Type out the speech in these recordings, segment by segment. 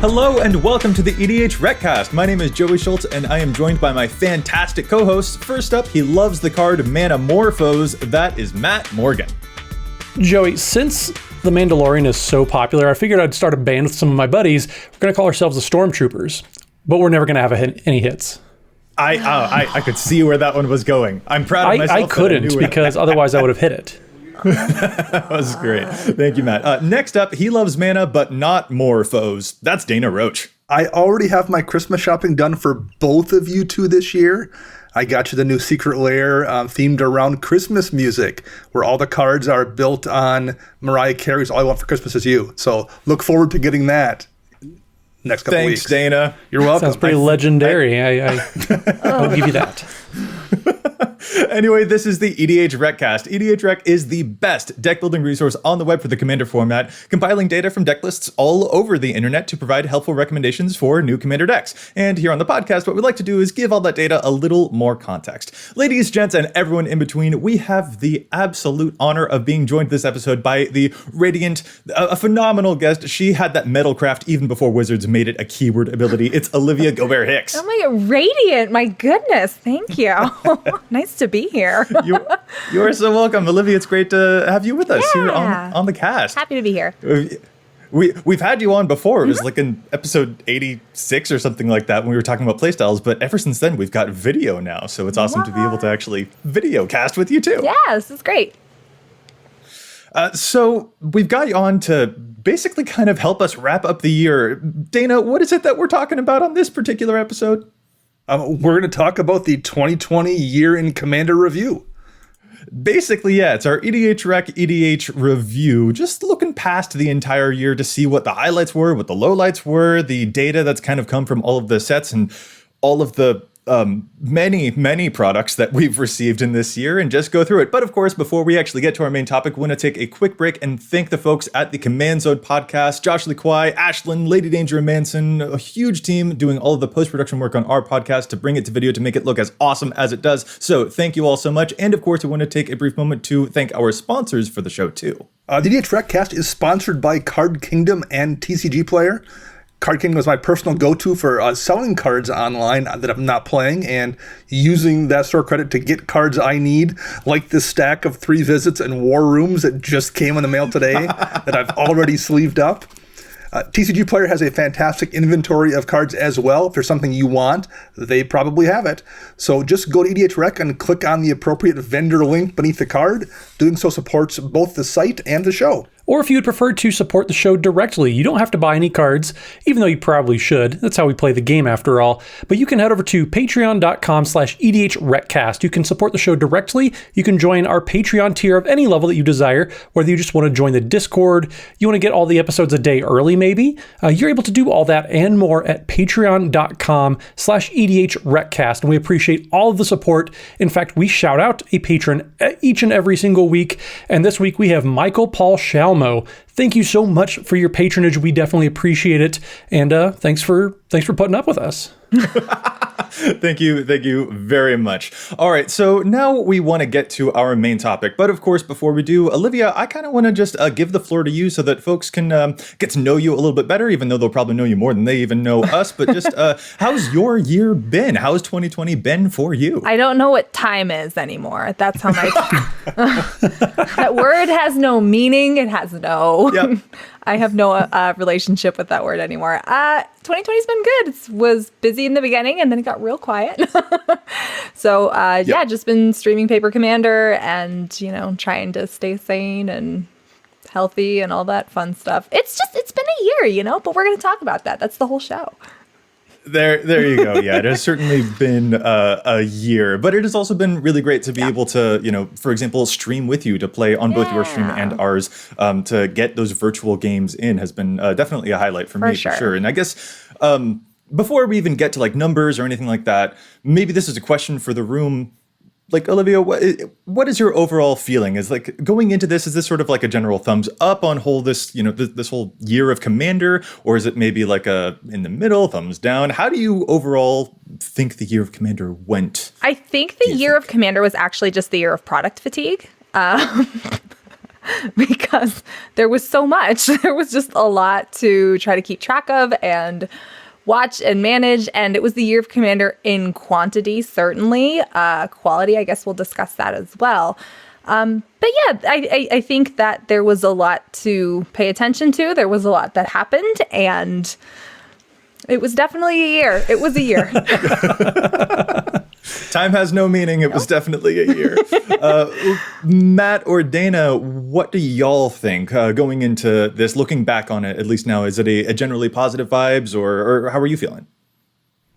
Hello and welcome to the EDHRECast. My name is Joey Schultz and I am joined by my fantastic co-hosts. First up, he loves the card Manamorphose. That is Matt Morgan. Joey, since The Mandalorian is so popular, I figured I'd start a band with some of my buddies. We're going to call ourselves the Stormtroopers, but we're never going to have any hits. I could see where that one was going. I'm proud of myself. I couldn't because otherwise I would have hit it. That was great. Thank you, Matt. Next up, he loves mana, but not more foes. That's Dana Roach. I already have my Christmas shopping done for both of you two this year. I got you the new Secret Lair themed around Christmas music, where all the cards are built on Mariah Carey's All I Want for Christmas Is You. So look forward to getting that next couple weeks. Thanks, Dana. You're welcome. Sounds pretty legendary. I'll give you that. Anyway, this is the EDHRECast. EDHREC is the best deck building resource on the web for the Commander format, compiling data from deck lists all over the internet to provide helpful recommendations for new Commander decks. And here on the podcast, what we like to do is give all that data a little more context. Ladies, gents, and everyone in between, we have the absolute honor of being joined this episode by the radiant, a phenomenal guest. She had that metalcraft even before Wizards made it a keyword ability. It's Olivia Gobert-Hicks. Oh my God, radiant. My goodness. Thank you. Nice to be here. You are so welcome, Olivia. It's great to have you with us here on the cast. Happy to be here. We've had you on before. It was like in episode 86 or something like that when we were talking about playstyles, but ever since then we've got video now, so it's awesome to be able to actually video cast with you too. Yes, it's great. So we've got you on to basically kind of help us wrap up the year. Dana, what is it that we're talking about on this particular episode? We're going to talk about the 2020 Year in Commander Review. Basically, yeah, it's our EDHREC EDH review, just looking past the entire year to see what the highlights were, what the lowlights were, the data that's kind of come from all of the sets and all of the many products that we've received in this year and just go through it. But of course, before we actually get to our main topic, we want to take a quick break and thank the folks at the Command Zone podcast, Josh Lequai, Ashlyn, Lady Danger, and Manson, a huge team doing all of the post-production work on our podcast to bring it to video to make it look as awesome as it does. So thank you all so much. And of course, we want to take a brief moment to thank our sponsors for the show too. The EDHRECast is sponsored by Card Kingdom and TCG Player. Card Kingdom is my personal go-to for selling cards online that I'm not playing and using that store credit to get cards I need, like this stack of 3 Visits and War Rooms that just came in the mail today that I've already sleeved up. TCG Player has a fantastic inventory of cards as well. If there's something you want, they probably have it. So just go to EDHREC and click on the appropriate vendor link beneath the card. Doing so supports both the site and the show. Or if you would prefer to support the show directly, you don't have to buy any cards, even though you probably should. That's how we play the game after all. But you can head over to patreon.com/EDHRECast. You can support the show directly. You can join our Patreon tier of any level that you desire, whether you just want to join the Discord, you want to get all the episodes a day early maybe. You're able to do all that and more at patreon.com/EDHRECast. And we appreciate all of the support. In fact, we shout out a patron each and every single week. And this week we have Michael Paul Shalmo. Thank you so much for your patronage. We definitely appreciate it. And thanks for putting up with us. Thank you very much. All right, so now we want to get to our main topic. But of course, before we do, Olivia, I kind of want to just give the floor to you so that folks can get to know you a little bit better, even though they'll probably know you more than they even know us. But just how's your year been? How's 2020 been for you? I don't know what time is anymore. That's how my that word has no meaning. It has no. Yep. I have no relationship with that word anymore. 2020's been good. It was busy in the beginning and then it got real quiet. So just been streaming Paper Commander and, trying to stay sane and healthy and all that fun stuff. It's been a year, but we're going to talk about that. That's the whole show. There you go. Yeah, it has certainly been a year, but it has also been really great to be able to, for example, stream with you, to play on both your stream and ours, to get those virtual games in has been definitely a highlight for me, for sure. And I guess before we even get to like numbers or anything like that, maybe this is a question for the room. Like, Olivia, what is your overall feeling? Is like going into this, is this sort of like a general thumbs up on this whole year of Commander, or is it maybe like a in the middle, thumbs down? How do you overall think the year of Commander went? I think the year of Commander was actually just the year of product fatigue. because there was so much. There was just a lot to try to keep track of and watch and manage. And it was the year of Commander in quantity, certainly. Quality, I guess we'll discuss that as well. But yeah, I think that there was a lot to pay attention to. There was a lot that happened, and it was definitely a year. It was a year. Time has no meaning. It was definitely a year. Matt or Dana, what do y'all think going into this, looking back on it, at least now? Is it a generally positive vibes, or how are you feeling?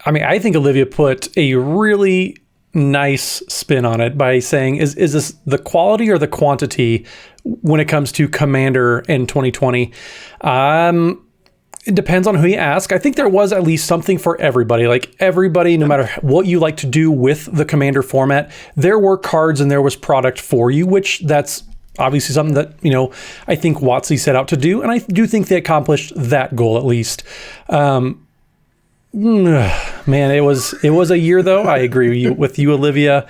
I mean, I think Olivia put a really nice spin on it by saying, is this the quality or the quantity when it comes to Commander in 2020? It depends on who you ask. I think there was at least something for everybody. Like everybody, no matter what you like to do with the Commander format, there were cards and there was product for you, which that's obviously something that, I think WotC set out to do. And I do think they accomplished that goal at least. Man, it was a year though. I agree with you, Olivia.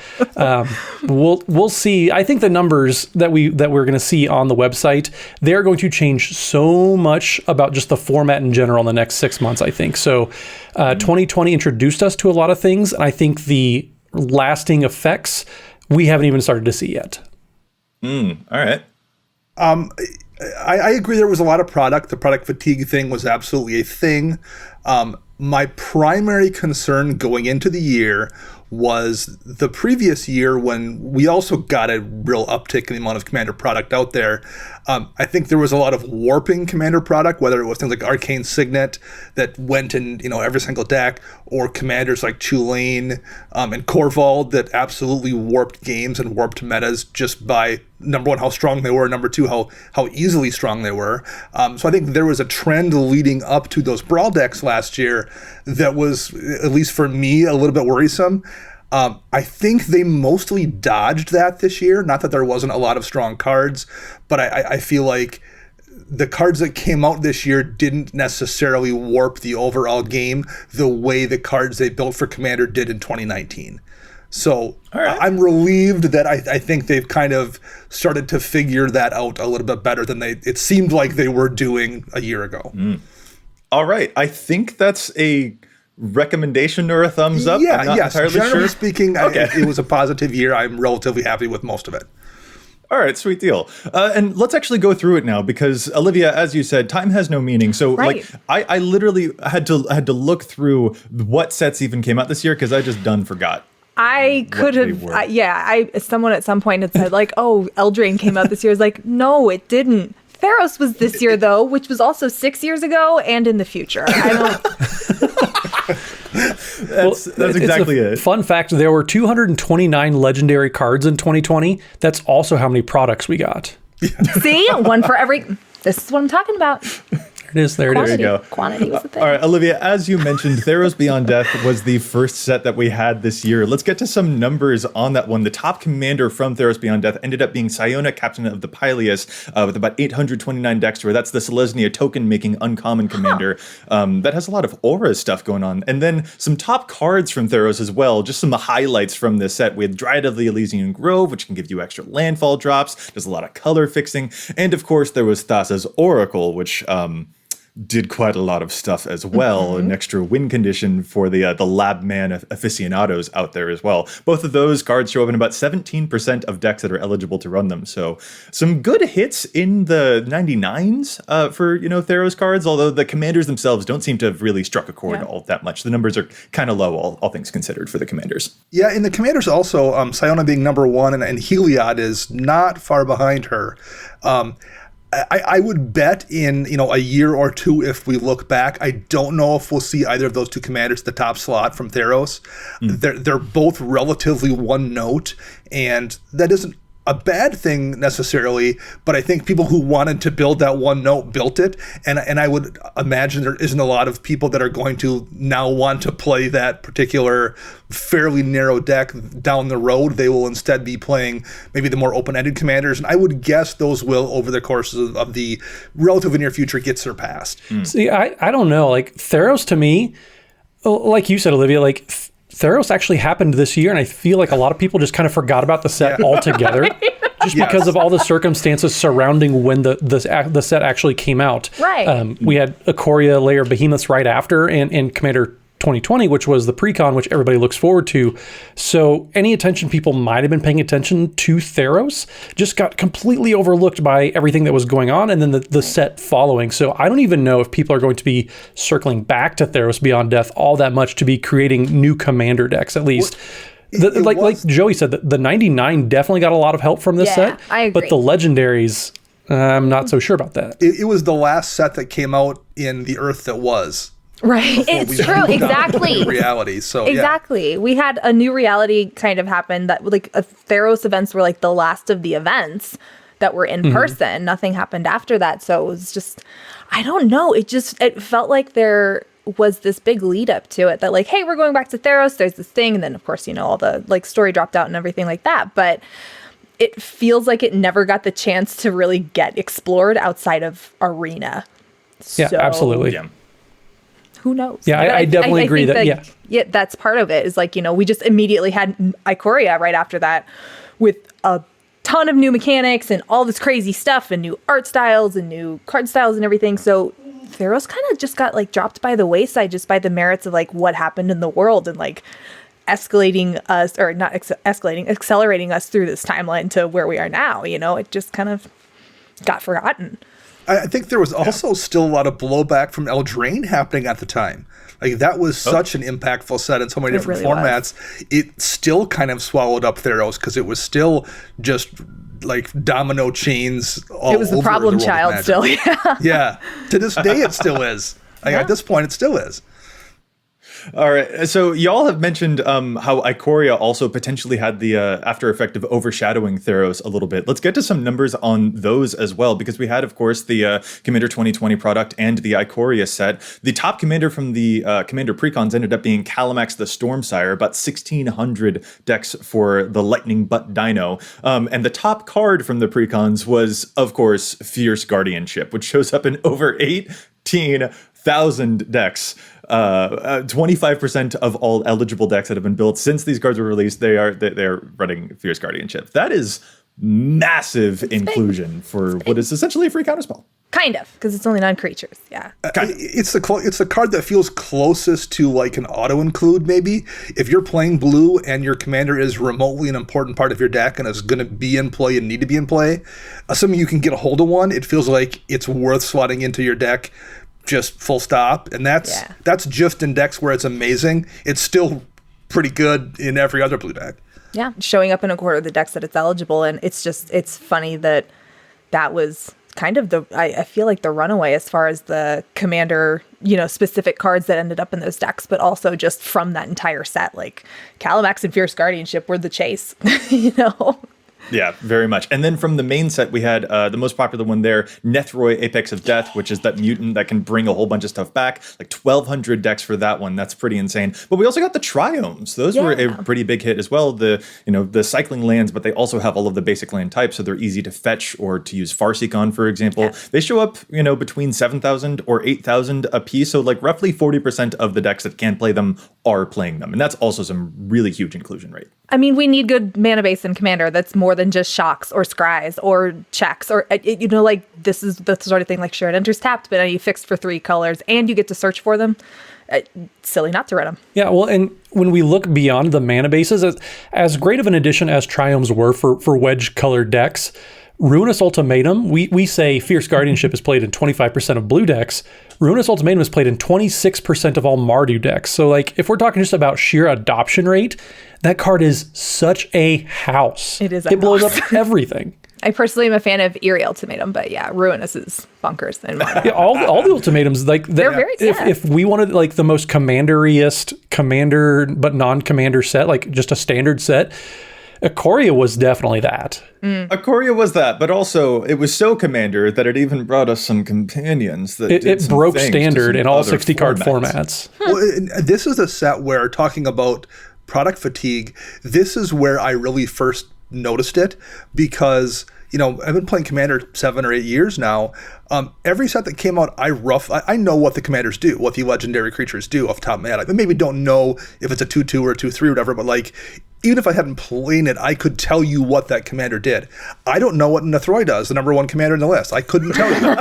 We'll see. I think the numbers that we're going to see on the website, they're going to change so much about just the format in general in the next 6 months, I think. So 2020 introduced us to a lot of things, and I think the lasting effects we haven't even started to see yet. All right. I agree there was a lot of product. The product fatigue thing was absolutely a thing. My primary concern going into the year was the previous year when we also got a real uptick in the amount of Commander product out there. I think there was a lot of warping Commander product, whether it was things like Arcane Signet that went in every single deck, or commanders like Tulane and Corvald that absolutely warped games and warped metas just by, number one, how strong they were, number two, how easily strong they were. So I think there was a trend leading up to those Brawl decks last year that was, at least for me, a little bit worrisome. I think they mostly dodged that this year. Not that there wasn't a lot of strong cards, but I feel like the cards that came out this year didn't necessarily warp the overall game the way the cards they built for Commander did in 2019. So I'm relieved that I think they've kind of started to figure that out a little bit better than it seemed like they were doing a year ago. All right. I think that's a recommendation or a thumbs up. Yeah, I'm not yes. entirely Generally sure. speaking, Okay. it was a positive year. I'm relatively happy with most of it. All right, sweet deal. And let's actually go through it now because Olivia, as you said, time has no meaning. So Right. I literally had to look through what sets even came out this year because I just forgot. I could they have, were. someone at some point had said like, oh, Eldraine came out this year. I was like, no, it didn't. Theros was this year though, which was also 6 years ago and in the future. I don't. That's exactly it. Fun fact, there were 229 legendary cards in 2020. That's also how many products we got. See, one for every. This is what I'm talking about. There it is. There it is. Quantity. There you go. Quantity was the thing. All right, Olivia, as you mentioned, Theros Beyond Death was the first set that we had this year. Let's get to some numbers on that one. The top commander from Theros Beyond Death ended up being Siona, Captain of the Pyleus, with about 829 Dexter. That's the Selesnya token-making uncommon commander that has a lot of aura stuff going on. And then some top cards from Theros as well, just some highlights from this set. We had Dryad of the Elysian Grove, which can give you extra landfall drops. There's a lot of color fixing. And of course, there was Thassa's Oracle, which did quite a lot of stuff as well. An extra win condition for the lab man aficionados out there as well. Both of those cards show up in about 17% of decks that are eligible to run them. So some good hits in the 99s for Theros cards, although the commanders themselves don't seem to have really struck a chord all that much. The numbers are kind of low, all things considered, for the commanders. Yeah, in the commanders also, Siona being number one and Heliod is not far behind her. I would bet in a year or two, if we look back, I don't know if we'll see either of those two commanders at the top slot from Theros. They're both relatively one note, and that isn't a bad thing necessarily, but I think people who wanted to build that one note built it, and I would imagine there isn't a lot of people that are going to now want to play that particular fairly narrow deck down the road. They will instead be playing maybe the more open-ended commanders, and I would guess those will, over the course of the relatively near future, get surpassed. See, I don't know. Like, Theros to me, like you said, Olivia, like Theros actually happened this year, and I feel like a lot of people just kind of forgot about the set altogether. just because of all the circumstances surrounding when the set actually came out. Right. We had Ikoria, Lair of Behemoths right after, and Commander 2020, which was the pre-con, which everybody looks forward to. So any attention people might have been paying attention to Theros just got completely overlooked by everything that was going on, and then the set following. So I don't even know if people are going to be circling back to Theros Beyond Death all that much to be creating new commander decks, at least. Like Joey said, the 99 definitely got a lot of help from this set. I agree. But the legendaries, I'm not so sure about that. It was the last set that came out in the Earth that was. Right. It's true. Exactly. Reality. So exactly. We had a new reality kind of happen that like Theros events were like the last of the events that were in person. Nothing happened after that. So it was just, I don't know. It felt like there was this big lead up to it that like, hey, we're going back to Theros. There's this thing. And then of course, all the like story dropped out and everything like that. But it feels like it never got the chance to really get explored outside of Arena. Yeah, absolutely. Yeah. Who knows? Yeah, I definitely agree that that's part of it is like, we just immediately had Ikoria right after that with a ton of new mechanics and all this crazy stuff and new art styles and new card styles and everything. So Theros kind of just got like dropped by the wayside just by the merits of like what happened in the world and like accelerating us through this timeline to where we are now. It just kind of got forgotten. I think there was also still a lot of blowback from Eldraine happening at the time. Like that was such an impactful set in so many different formats. It still kind of swallowed up Theros because it was still just like domino chains all over. It was the problem child still. Yeah. To this day, it still is. Like, at this point, it still is. All right. So y'all have mentioned how Ikoria also potentially had the after effect of overshadowing Theros a little bit. Let's get to some numbers on those as well, because we had, of course, the Commander 2020 product and the Ikoria set. The top commander from the Commander Precons ended up being Calamax the Stormsire, about 1,600 decks for the Lightning Butt Dino. And the top card from the Precons was, of course, Fierce Guardianship, which shows up in over 18,000 decks. 25% of all eligible decks that have been built since these cards were released, they're running Fierce Guardianship. That is massive inclusion for what is essentially a free counterspell. Kind of, because it's only 9 creatures. Yeah. It's the card that feels closest to like an auto include maybe. If you're playing blue and your commander is remotely an important part of your deck and is going to be in play and need to be in play, assuming you can get a hold of one, it feels like it's worth slotting into your deck. Just full stop. And that's just in decks where it's amazing. It's still pretty good in every other blue deck. Yeah, showing up in a quarter of the decks that it's eligible. And it's funny that was kind of I feel like the runaway as far as the commander, specific cards that ended up in those decks, but also just from that entire set. Like Calamax and Fierce Guardianship were the chase, Yeah, very much. And then from the main set, we had the most popular one there, Nethroi Apex of Death, which is that mutant that can bring a whole bunch of stuff back. Like 1,200 decks for that one. That's pretty insane. But we also got the Triomes. Those were a pretty big hit as well. The cycling lands, but they also have all of the basic land types, so they're easy to fetch or to use Farseek on, for example. Yeah. They show up, between 7,000 or 8,000 a piece. So like roughly 40% of the decks that can play them are playing them. And that's also some really huge inclusion rate. I mean, we need good mana base in Commander that's more than just shocks or scries or checks or, this is the sort of thing like, sure, it enters tapped, but now you fixed for 3 colors and you get to search for them. Silly not to run them. Yeah, well, and when we look beyond the mana bases, as great of an addition as Triomes were for wedge-colored decks, Ruinous Ultimatum, we say Fierce Guardianship is played in 25% of blue decks. Ruinous Ultimatum is played in 26% of all Mardu decks. So, if we're talking just about sheer adoption rate, that card is such a house. It is. It blows up everything. I personally am a fan of Eerie Ultimatum, but Ruinous is bonkers. And all the ultimatums, they're very. If we wanted the most commander but non-commander set, just a standard set, Ikoria was definitely that. Ikoria was that, but also it was so commander that it even brought us some companions that it broke standard in all 60 card formats. Well, this is a set where, talking about product fatigue, this is where I really first noticed it, because I've been playing Commander 7 or 8 years now. Every set that came out, I know what the commanders do, what the legendary creatures do off the top of my head. I maybe don't know if it's a 2/2 or a 2/3 or whatever, but like, even if I hadn't played it, I could tell you what that commander did. I don't know what Nethroi does, the number 1 commander in the list. I couldn't tell you.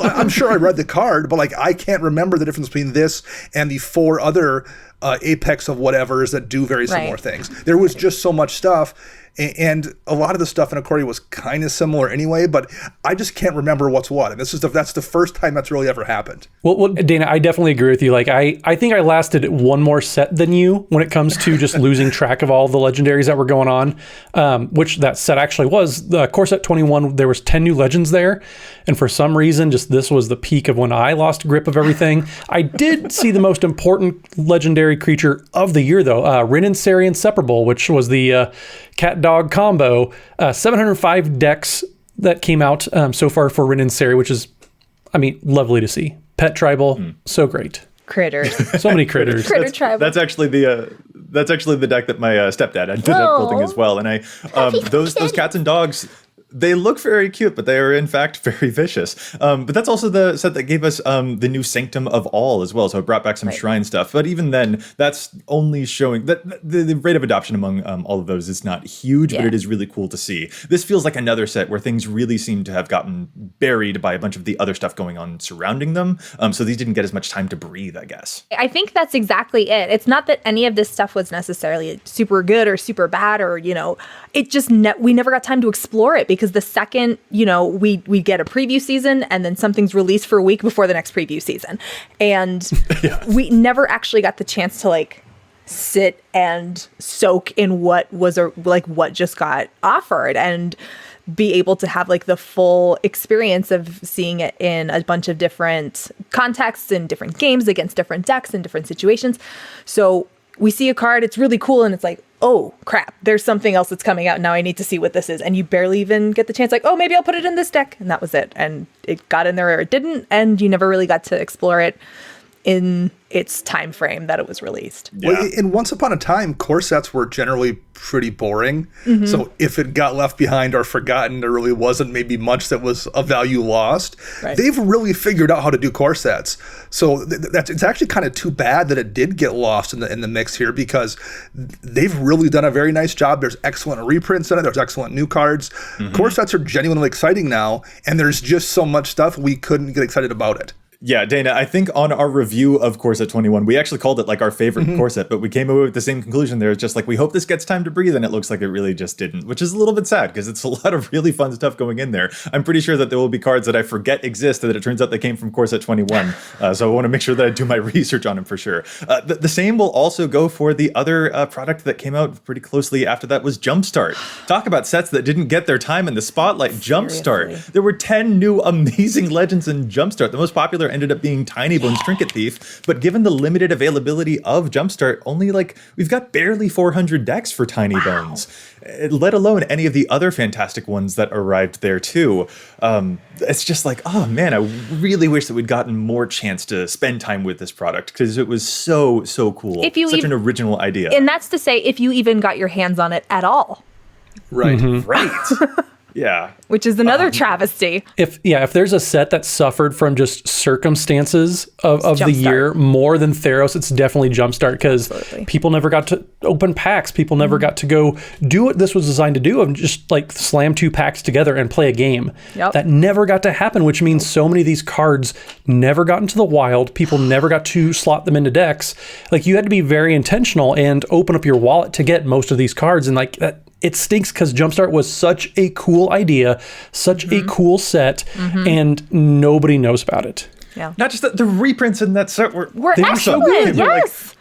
I'm sure I read the card, but like, I can't remember the difference between this and the 4 other Apex of whatevers that do very similar things. There was just so much stuff. And a lot of the stuff in Ikoria was kind of similar anyway, but I just can't remember what's what. And that's the first time that's really ever happened. Well, Dana, I definitely agree with you. Like, I think I lasted one more set than you when it comes to just losing track of all the legendaries that were going on, which that set actually was. The core set 21, there was 10 new legends there. And for some reason, just this was the peak of when I lost grip of everything. I did see the most important legendary creature of the year, though, Rin and Sari Inseparable, which was the cat dog combo. 705 decks that came out so far for Rin and Sari, which is, I mean, lovely to see. Pet tribal, so great. Critters. So many critters. Critter tribal. That's actually the deck that my stepdad ended up building as well. And those cats and dogs, they look very cute, but they are in fact very vicious. But that's also the set that gave us the new Sanctum of All as well. So it brought back some shrine stuff. But even then, that's only showing that the rate of adoption among all of those is not huge, but it is really cool to see. This feels like another set where things really seem to have gotten buried by a bunch of the other stuff going on surrounding them. So these didn't get as much time to breathe, I guess. I think that's exactly it. It's not that any of this stuff was necessarily super good or super bad, or, it just we never got time to explore it, because the second, we get a preview season and then something's released for a week before the next preview season. And we never actually got the chance to like sit and soak in what was what just got offered and be able to have like the full experience of seeing it in a bunch of different contexts and different games against different decks and different situations. So we see a card, it's really cool, and it's like, oh crap, there's something else that's coming out now, I need to see what this is. And you barely even get the chance, like, oh, maybe I'll put it in this deck. And that was it. And it got in there or it didn't, and you never really got to explore it in its time frame that it was released. Well, and once upon a time, core sets were generally pretty boring. So if it got left behind or forgotten, there really wasn't maybe much that was of value lost. They've really figured out how to do core sets. So it's actually kind of too bad that it did get lost in the mix here, because they've really done a very nice job. There's excellent reprints in it. There's excellent new cards. Core sets are genuinely exciting now, and there's just so much stuff we couldn't get excited about it. Yeah, Dana, I think on our review of Core Set 21, we actually called it like our favorite core set, but we came away with the same conclusion there. It's just like, we hope this gets time to breathe, and it looks like it really just didn't, which is a little bit sad, because it's a lot of really fun stuff going in there. I'm pretty sure that there will be cards that I forget exist, that it turns out they came from Core Set 21. So I want to make sure that I do my research on them for sure. The same will also go for the other product that came out pretty closely after that, was Jumpstart. Talk about sets that didn't get their time in the spotlight. Jumpstart. There were 10 new amazing legends in Jumpstart. The most popular ended up being Tiny Bones Trinket Thief, but given the limited availability of Jumpstart, only we've got barely 400 decks for Tiny Bones, let alone any of the other fantastic ones that arrived there too. It's just like, oh man, I really wish that we'd gotten more chance to spend time with this product, because it was so cool. Such an original idea. And that's to say, if you even got your hands on it at all. Right. Right. Yeah. Which is another travesty. If there's a set that suffered from just circumstances of the year more than Theros, it's definitely Jumpstart, because people never got to open packs. People never got to go do what this was designed to do, of just like slam 2 packs together and play a game. That never got to happen, which means so many of these cards never got into the wild. People never got to slot them into decks. Like, you had to be very intentional and open up your wallet to get most of these cards, and like that. It stinks, because Jumpstart was such a cool idea, such a cool set, and nobody knows about it. Yeah. Not just the reprints in that set were excellent. So good. Yes.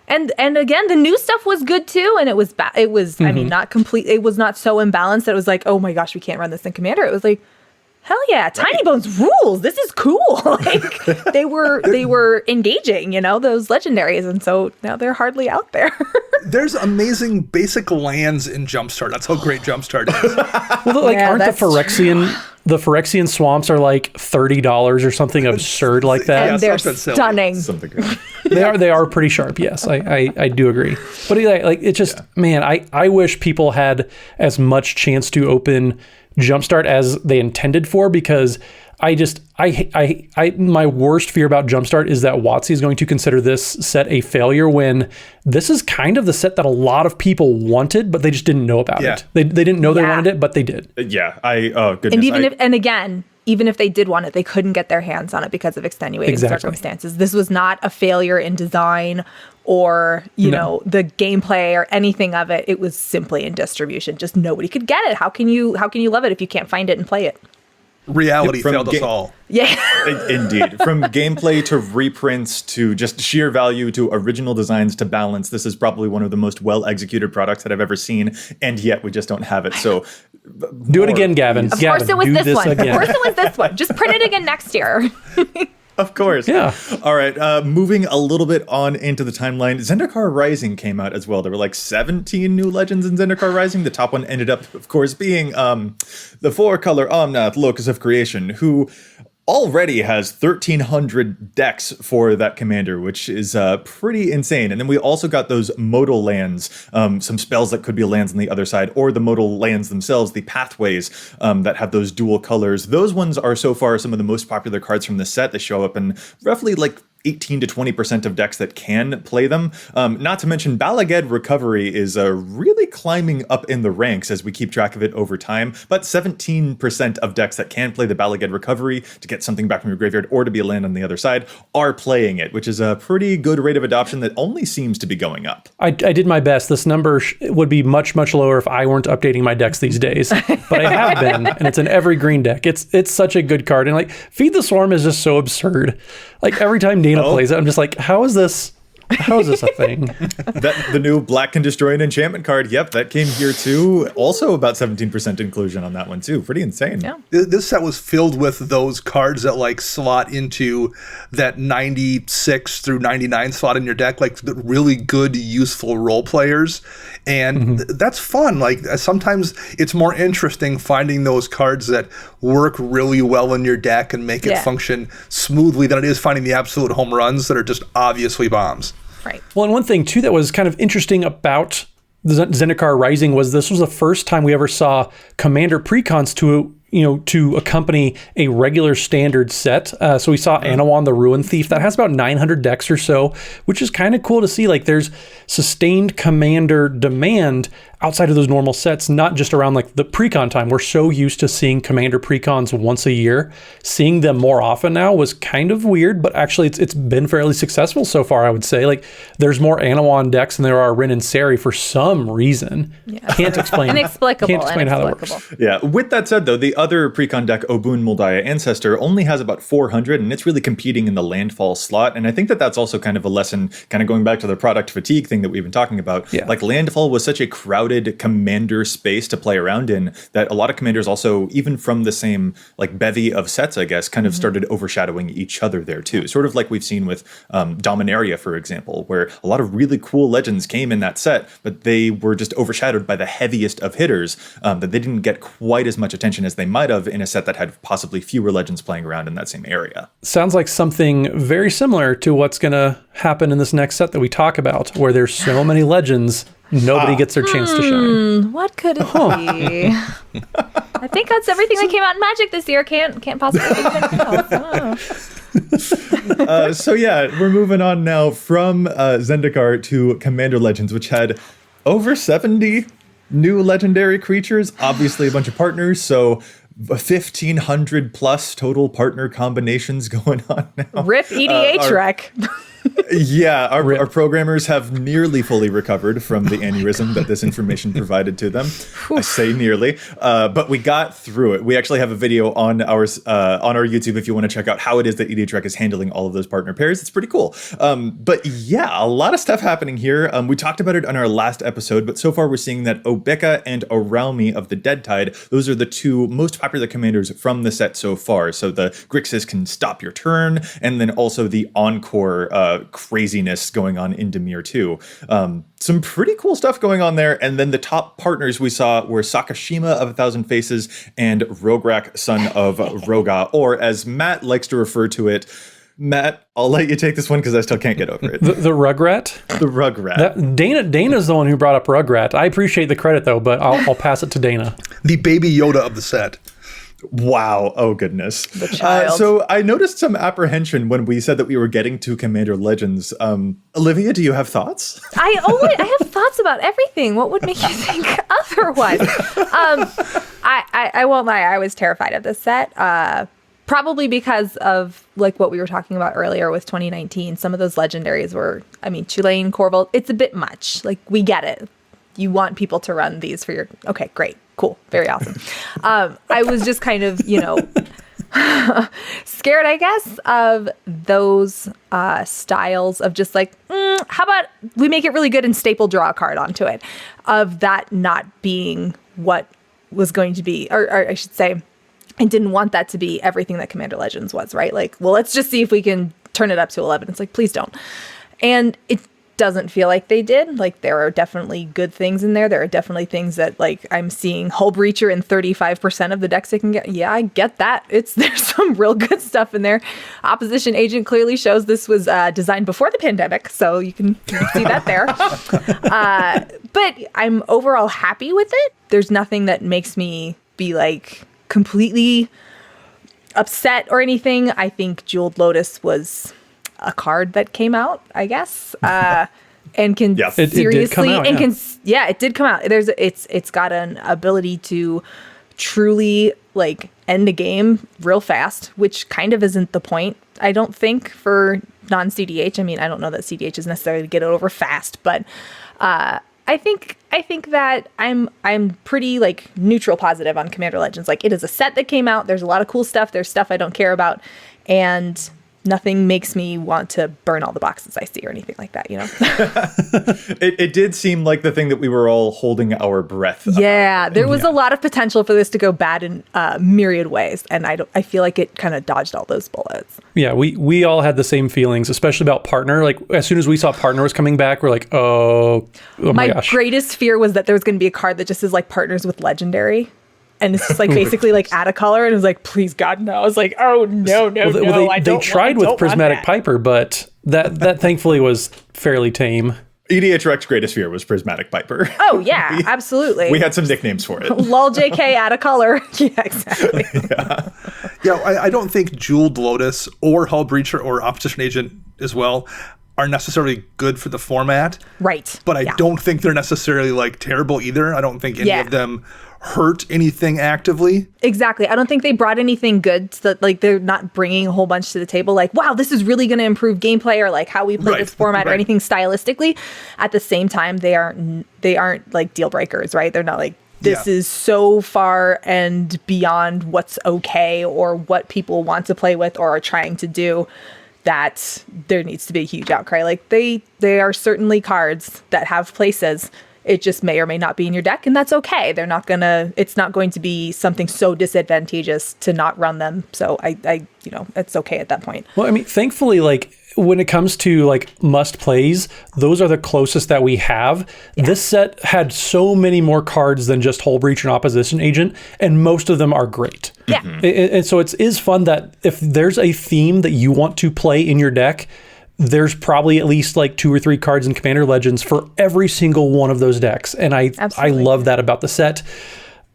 And again, the new stuff was good too, and it was it was I mean, not complete. It was not so imbalanced that it was like, oh my gosh, we can't run this in Commander. It was like, hell yeah, Tiny Bones rules. This is cool. Like, they were engaging, those legendaries, and so now they're hardly out there. There's amazing basic lands in Jumpstart. That's how great Jumpstart is. Well, aren't the Phyrexian swamps are like $30 or something absurd like that? And they're stunning. Something good. They are pretty sharp. Yes, I do agree. But it's just, man, I wish people had as much chance to open Jumpstart as they intended for, because My worst fear about Jumpstart is that WotC is going to consider this set a failure when this is kind of the set that a lot of people wanted, but they just didn't know about it. They didn't know they wanted it, but they did. Yeah. Goodness. And even if they did want it, they couldn't get their hands on it because of extenuating circumstances. This was not a failure in design or, you know, the gameplay or anything of it. It was simply in distribution. Just nobody could get it. How can you love it if you can't find it and play it? Reality failed us all. Yeah. Indeed. From gameplay to reprints to just sheer value to original designs to balance, this is probably one of the most well-executed products that I've ever seen, and yet we just don't have it. So do it again, Gavin. Of course it was this one. Of course it was this one. Just print it again next year. Of course. Yeah. All right. Moving a little bit on into the timeline, Zendikar Rising came out as well. There were like 17 new legends in Zendikar Rising. The top one ended up, of course, being the 4-color Omnath, Locus of Creation, who already has 1,300 decks for that commander, which is pretty insane. And then we also got those modal lands, some spells that could be lands on the other side, or the modal lands themselves, the pathways that have those dual colors. Those ones are so far some of the most popular cards from the set. They show up in roughly like 18 to 20% of decks that can play them. Not to mention Balaged Recovery is really climbing up in the ranks as we keep track of it over time, but 17% of decks that can play the Balaged Recovery to get something back from your graveyard or to be a land on the other side are playing it, which is a pretty good rate of adoption that only seems to be going up. I did my best. This number would be much, much lower if I weren't updating my decks these days, but I have been, and it's an every green deck. It's such a good card, and like Feed the Swarm is just so absurd. Like every time Dana plays it, I'm just like, how is this a thing? The new Black Can Destroy an Enchantment card. Yep, that came here too. Also about 17% inclusion on that one too. Pretty insane. Yeah. This set was filled with those cards that like slot into that 96 through 99 slot in your deck, like the really good, useful role players. And that's fun. Like sometimes it's more interesting finding those cards that work really well in your deck and make it function smoothly than it is finding the absolute home runs that are just obviously bombs. Right. Well, and one thing too that was kind of interesting about the Zendikar Rising was this was the first time we ever saw commander precons to accompany a regular standard set. So we saw Anawan the Ruin Thief that has about 900 decks or so, which is kind of cool to see. Like there's sustained commander demand outside of those normal sets, not just around like the precon time. We're so used to seeing commander precons once a year. Seeing them more often now was kind of weird, but actually it's been fairly successful so far, I would say. Like there's more Anawan decks than there are Rin and Seri for some reason. Yeah. Can't explain how that works. Yeah. With that said though, the other precon deck, Obun Moldaya Ancestor, only has about 400, and it's really competing in the landfall slot. And I think that that's also kind of a lesson, kind of going back to the product fatigue thing that we've been talking about. Yeah. Like landfall was such a crowded commander space to play around in that a lot of commanders also, even from the same like bevy of sets, I guess, kind of started overshadowing each other there too. Sort of like we've seen with Dominaria, for example, where a lot of really cool legends came in that set, but they were just overshadowed by the heaviest of hitters, that they didn't get quite as much attention as they might have in a set that had possibly fewer legends playing around in that same area. Sounds like something very similar to what's going to happen in this next set that we talk about, where there's so many legends, nobody gets their chance to shine. What could it be? I think that's everything that came out in Magic this year. Can't possibly think of anything else. So yeah, we're moving on now from Zendikar to Commander Legends, which had over 70 new legendary creatures, obviously a bunch of partners, so 1,500 plus total partner combinations going on now. RIP EDHREC. Yeah, our programmers have nearly fully recovered from the aneurysm that this information provided to them. I say nearly, but we got through it. We actually have a video on our YouTube if you want to check out how it is that EDHREC is handling all of those partner pairs. It's pretty cool. But yeah, a lot of stuff happening here. We talked about it on our last episode, but so far we're seeing that Obeka and Oralmi of the Dead Tide, those are the two most popular commanders from the set so far. So the Grixis can stop your turn, and then also the Encore craziness going on in Dimir too. Some pretty cool stuff going on there. And then the top partners we saw were Sakashima of 1,000 Faces and Rograk, son of Roga, or as Matt likes to refer to it. Matt, I'll let you take this one because I still can't get over it. The Rugrat? The Rugrat. Dana's the one who brought up Rugrat. I appreciate the credit though, but I'll pass it to Dana. The baby Yoda of the set. Wow. Oh, goodness. The child. So I noticed some apprehension when we said that we were getting to Commander Legends. Olivia, do you have thoughts? I have thoughts about everything. What would make you think otherwise? I won't lie. I was terrified of this set. Probably because of like what we were talking about earlier with 2019. Some of those legendaries were, Tulane, Corval, it's a bit much. Like, we get it. You want people to run these for your, okay, great, cool, very awesome. I was just kind of, scared, I guess, of those styles of just like, how about we make it really good and staple draw a card onto it, of that not being what was going to be, or I should say, I didn't want that to be everything that Commander Legends was, right? Like, well, let's just see if we can turn it up to 11. It's like, please don't. And it doesn't feel like they did. Like, there are definitely good things in there. There are definitely things that, like, I'm seeing Hull Breacher in 35% of the decks it can get. Yeah, I get that. There's some real good stuff in there. Opposition Agent clearly shows this was designed before the pandemic, so you can see that there. But I'm overall happy with it. There's nothing that makes me be, like, completely upset or anything. I think Jeweled Lotus was a card that came out, I guess, and can seriously, it did come out, and can, it did come out. It's got an ability to truly like end a game real fast, which kind of isn't the point, I don't think, for non-CDH. I don't know that CDH is necessarily to get it over fast, but I think that I'm pretty like neutral positive on Commander Legends. Like, it is a set that came out. There's a lot of cool stuff. There's stuff I don't care about, and nothing makes me want to burn all the boxes I see or anything like that, It did seem like the thing that we were all holding our breath. Yeah, there was a lot of potential for this to go bad in myriad ways, and I feel like it kind of dodged all those bullets. Yeah, we all had the same feelings, especially about Partner. Like, as soon as we saw Partner was coming back, we're like, oh my gosh. My greatest fear was that there was going to be a card that just is like Partners with Legendary. And it's just like basically like add a color, and it was like, please God, no. I was like, oh no, they tried with Prismatic Piper, but that thankfully was fairly tame. EDHREC's greatest fear was Prismatic Piper. Oh yeah, absolutely. We had some nicknames for it. Lol JK, add a color. Yeah, exactly. I don't think Jeweled Lotus or Hull Breacher or Opposition Agent as well are necessarily good for the format. Right. But I don't think they're necessarily like terrible either. I don't think any of them hurt anything actively. Exactly. I don't think they brought anything good so that, like, they're not bringing a whole bunch to the table. Like, wow, this is really going to improve gameplay or like how we play this format or anything stylistically. At the same time, they aren't like deal breakers, right? They're not like, this is so far and beyond what's okay or what people want to play with or are trying to do that there needs to be a huge outcry. Like, they are certainly cards that have places. It just may or may not be in your deck, and that's okay. It's not going to be something so disadvantageous to not run them. So I it's okay at that point. Well, thankfully, like, when it comes to like must plays, those are the closest that we have. Yeah. This set had so many more cards than just Hull Breach and Opposition Agent, and most of them are great. Yeah. And so it is fun that if there's a theme that you want to play in your deck, there's probably at least like 2 or 3 cards in Commander Legends for every single one of those decks. And I love that about the set.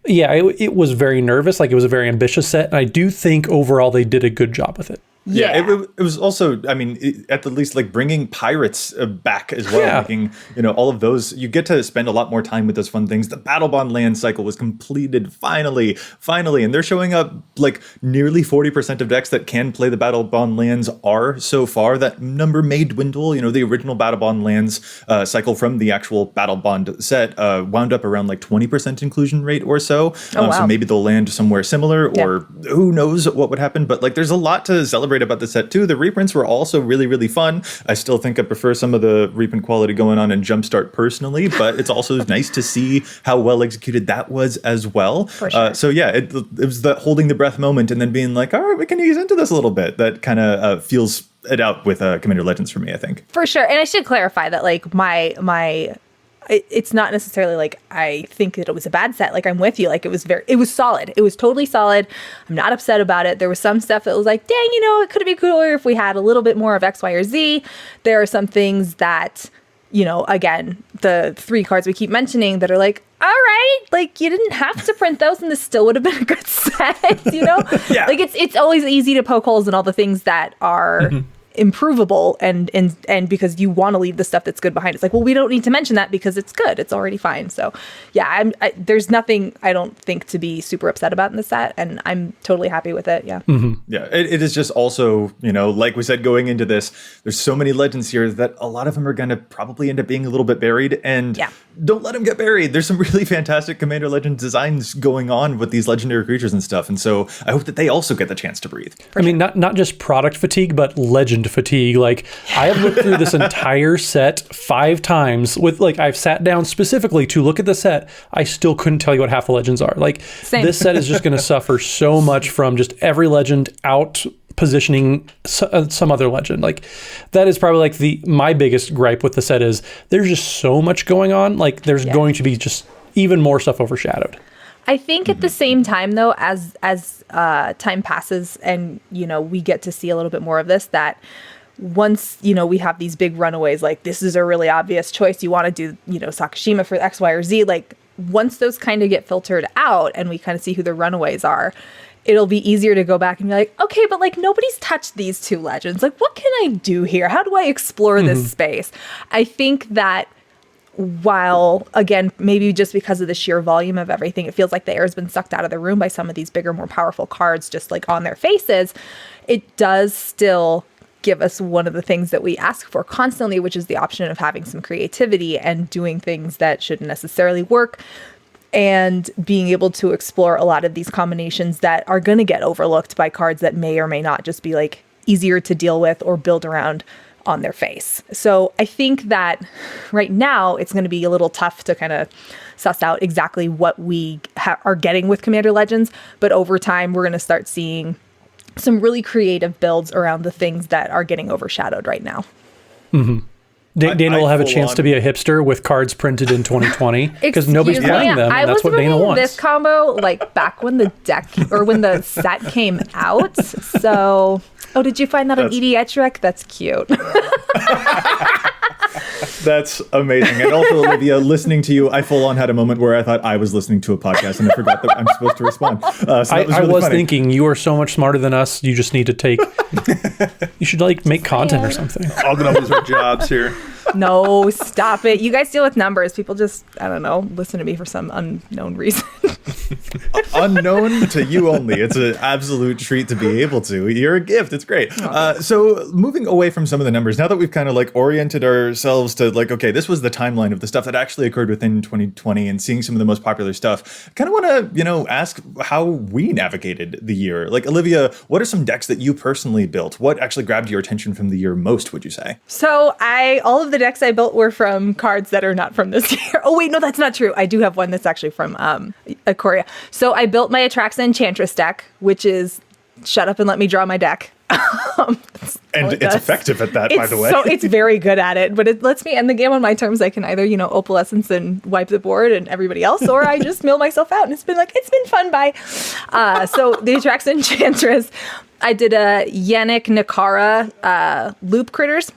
Yeah, it was very nervous. Like, it was a very ambitious set. And I do think overall they did a good job with it. Yeah, it was also, at the least, like, bringing pirates back as well, making, all of those, you get to spend a lot more time with those fun things. The Battle Bond land cycle was completed finally, and they're showing up like nearly 40% of decks that can play the Battle Bond lands are so far. That number may dwindle. The original Battle Bond lands cycle from the actual Battle Bond set wound up around like 20% inclusion rate or so. So maybe they'll land somewhere similar, or who knows what would happen. But like, there's a lot to celebrate about the set too. The reprints were also really, really fun. I still think I prefer some of the reprint quality going on in Jumpstart personally, but it's also nice to see how well executed that was as well. For sure. So yeah, it was the holding the breath moment and then being like, all right, we can ease into this a little bit. That kind of feels it out with Commander Legends for me, I think. For sure. And I should clarify that like it's not necessarily like I think that it was a bad set. Like, I'm with you. Like, it was solid. It was totally solid. I'm not upset about it. There was some stuff that was like, dang, it could have been cooler if we had a little bit more of X, Y, or Z. There are some things that, again, the 3 cards we keep mentioning that are like, all right, like you didn't have to print those and this still would have been a good set, you know? Yeah. Like it's always easy to poke holes in all the things that are improvable and because you want to leave the stuff that's good behind. It's like, well, we don't need to mention that because it's good. It's already fine. So yeah, there's nothing I don't think to be super upset about in the set, and I'm totally happy with it. Yeah. Yeah, it is just also, you know, like we said going into this, there's so many legends here that a lot of them are going to probably end up being a little bit buried, and don't let them get buried. There's some really fantastic Commander Legend designs going on with these legendary creatures and stuff, and so I hope that they also get the chance to breathe. I mean, not just product fatigue, but legend fatigue. Like, I have looked through this entire set 5 times with, like, I've sat down specifically to look at the set. I still couldn't tell you what half the legends are. Like, this set is just going to suffer so much from just every legend out positioning some other legend. Like, that is probably like my biggest gripe with the set is there's just so much going on. Like, there's going to be just even more stuff overshadowed. I think at the same time, though, as time passes and, you know, we get to see a little bit more of this, that once, you know, we have these big runaways, like this is a really obvious choice. You want to do, you know, Sakashima for X, Y, or Z. Like, once those kind of get filtered out and we kind of see who the runaways are, it'll be easier to go back and be like, okay, but like nobody's touched these 2 legends. Like, what can I do here? How do I explore this space? I think that while, again, maybe just because of the sheer volume of everything, it feels like the air has been sucked out of the room by some of these bigger, more powerful cards just like on their faces, it does still give us one of the things that we ask for constantly, which is the option of having some creativity and doing things that shouldn't necessarily work and being able to explore a lot of these combinations that are going to get overlooked by cards that may or may not just be like easier to deal with or build around on their face. So I think that right now it's going to be a little tough to kind of suss out exactly what we are getting with Commander Legends, but over time we're going to start seeing some really creative builds around the things that are getting overshadowed right now. Dana will have a chance to be a hipster with cards printed in 2020 because nobody's playing them. And that's what Dana wants. This combo like back when the deck or when the set came out. So, did you find that on EDHREC? That's cute. That's amazing. And also, Olivia, listening to you, I full on had a moment where I thought I was listening to a podcast and I forgot that I'm supposed to respond. So I was thinking you are so much smarter than us. You just need to take, you should like make content or something. All gonna lose our jobs here. No, stop it. You guys deal with numbers. People just, I don't know, listen to me for some unknown reason. Unknown to you only. It's an absolute treat to be able to. You're a gift. It's great. So moving away from some of the numbers, now that we've kind of like oriented ourselves to like, okay, this was the timeline of the stuff that actually occurred within 2020 and seeing some of the most popular stuff, I kind of want to, ask how we navigated the year. Like, Olivia, what are some decks that you personally built? What actually grabbed your attention from the year most, would you say? So all of the decks I built were from cards that are not from this year. Oh, wait, no, that's not true. I do have one that's actually from Ikoria. So I built my Atraxa Enchantress deck, which is shut up and let me draw my deck. And it's effective at that, by the way. So it's very good at it, but it lets me end the game on my terms. I can either, opalescence and wipe the board and everybody else, or I just mill myself out. And it's been fun, bye. So the Atraxa Enchantress, I did a Yannick Nakara loop critters.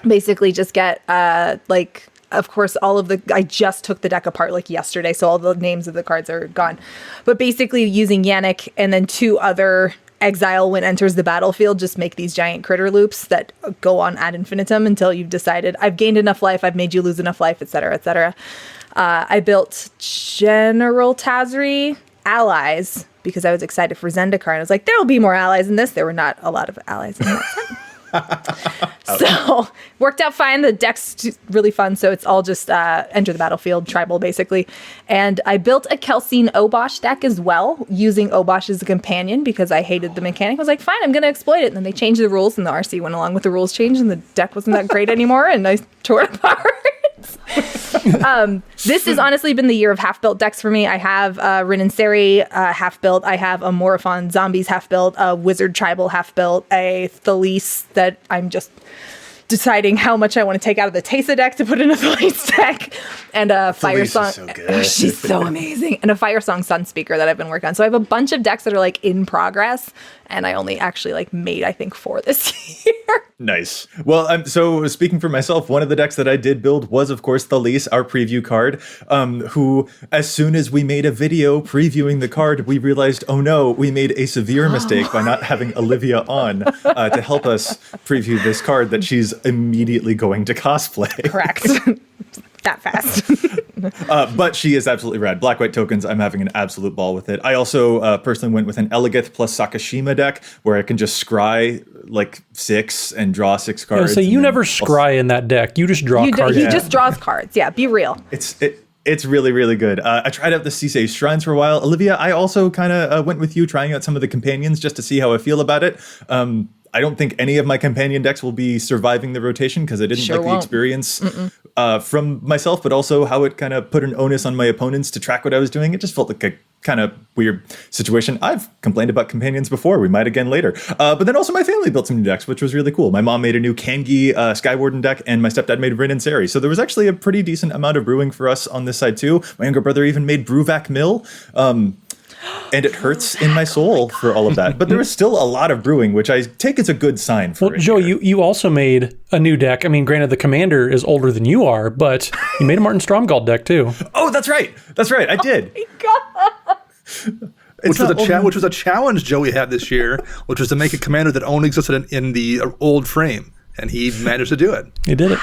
Basically just get of course, I just took the deck apart like yesterday, so all the names of the cards are gone. But basically using Yannick and then 2 other exile when enters the battlefield, just make these giant critter loops that go on ad infinitum until you've decided I've gained enough life, I've made you lose enough life, etc., etc. I built General Tazri allies because I was excited for Zendikar, and I was like, there will be more allies in this. There were not a lot of allies in that set. So worked out fine. The deck's really fun, so it's all just enter the battlefield tribal basically. And I built a Kelsine Obosh deck as well, using Obosh as a companion because I hated the mechanic. I was like, fine, I'm gonna exploit it. And then they changed the rules and the RC went along with the rules change and the deck wasn't that great anymore and I tore it apart. This has honestly been the year of half-built decks for me. I have Rin and Seri half-built. I have a Morophon Zombies half-built, a Wizard Tribal half-built, a Thalys that I'm just deciding how much I want to take out of the Teysa deck to put in a Felice deck, and a Fire Felice Song. is so good. She's so amazing, and a Fire Song Sunspeaker that I've been working on. So I have a bunch of decks that are like in progress, and I only actually like made I think 4 this year. Nice. Well, so speaking for myself, one of the decks that I did build was, of course, Felice, our preview card, who, as soon as we made a video previewing the card, we realized, oh no, we made a severe mistake by not having Olivia on to help us preview this card that she's immediately going to cosplay. Correct. That fast. But she is absolutely rad. Black-white tokens, I'm having an absolute ball with it. I also personally went with an Elegith plus Sakashima deck where I can just scry like 6 and draw 6 cards. So you never scry in that deck. You just draw cards. He just draws cards. Yeah, be real. It's really, really good. I tried out the Sisei Shrines for a while. Olivia, I also kind of went with you trying out some of the companions just to see how I feel about it. I don't think any of my companion decks will be surviving the rotation because I didn't like the experience from myself, but also how it kind of put an onus on my opponents to track what I was doing. It just felt like a kind of weird situation. I've complained about companions before. We might again later. But then also my family built some new decks, which was really cool. My mom made a new Kangi Skywarden deck, and my stepdad made Rin and Seri. So there was actually a pretty decent amount of brewing for us on this side too. My younger brother even made Brewvac Mill. And it hurts in my soul for all of that. But there was still a lot of brewing, which I take as a good sign for Joe, you also made a new deck. I mean, granted, the commander is older than you are, but you made a Martin Stromgald deck too. Oh, that's right. That's right. I did. Oh my God. Which was a challenge Joey had this year, which was to make a commander that only existed in the old frame. And he managed to do it. He did it.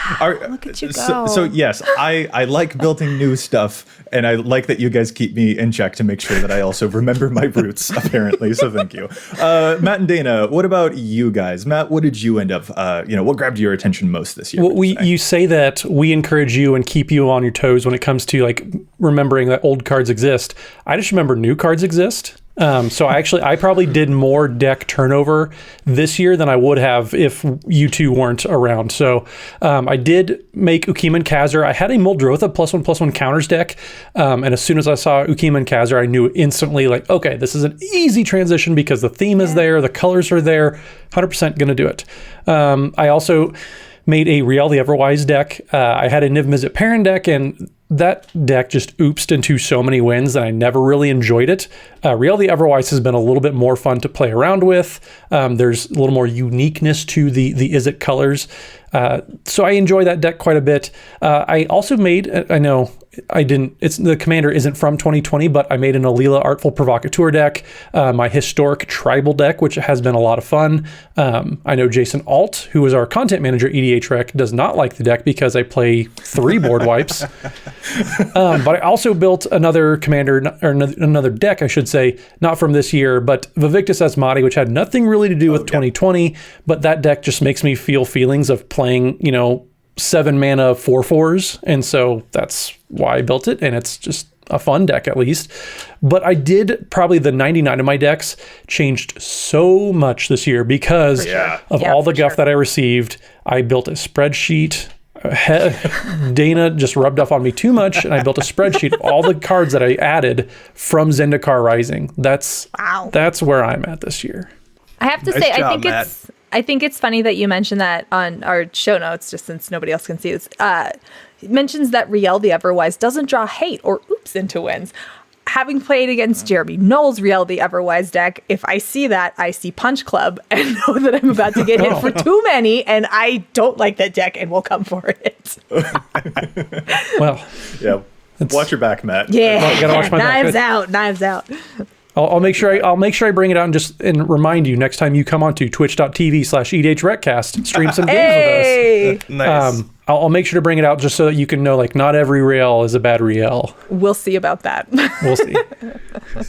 Look at you go. So yes, I like building new stuff, and I like that you guys keep me in check to make sure that I also remember my roots, apparently. So thank you. Matt and Dana, what about you guys? Matt, what did you end up, what grabbed your attention most this year? Well, you say that we encourage you and keep you on your toes when it comes to like remembering that old cards exist. I just remember new cards exist. So I probably did more deck turnover this year than I would have if you two weren't around. So I did make Ukima and Khazar. I had a Muldrotha +1/+1 counters deck. And as soon as I saw Ukima and Khazar, I knew instantly like, okay, this is an easy transition because the theme is there, the colors are there, 100% going to do it. I also made a Riel the Everwise deck. I had a Niv Mizzet Perrin deck, and that deck just oopsed into so many wins that I never really enjoyed it. Riel the Everwise has been a little bit more fun to play around with. There's a little more uniqueness to the Izzet colors. So I enjoy that deck quite a bit. I also made, I know I didn't, the commander isn't from 2020, but I made an Alila Artful Provocateur deck, my historic tribal deck, which has been a lot of fun. I know Jason Alt, who is our content manager at EDHREC, does not like the deck because I play 3 board wipes. But I also built another commander, or another deck, I should say, not from this year, but Vivictus Asmati, which had nothing really to do with 2020, but that deck just makes me feel feelings of playing, 7 mana 4/4s, and so that's why I built it, and it's just a fun deck at least. But I did probably the 99 of my decks changed so much this year because of all the guff that I received. I built a spreadsheet. Dana just rubbed off on me too much, and I built a spreadsheet of all the cards that I added from Zendikar Rising. That's where I'm at this year. I have to say, I think it's funny that you mentioned that on our show notes, just since nobody else can see this. It mentions that Riel the Everwise doesn't draw hate or oops into wins. Having played against Jeremy Knowles' Riel the Everwise deck, if I see that, I see Punch Club and know that I'm about to get hit for too many, and I don't like that deck and will come for it. Well, yeah. Watch your back, Matt. Yeah, gotta watch my knives back. Knives out. I'll make sure I bring it out and remind you next time you come onto twitch.tv/EDHRECast, stream some games with us. Nice. I'll make sure to bring it out just so that you can know, like, not every Riel is a bad Riel. We'll see about that. We'll see.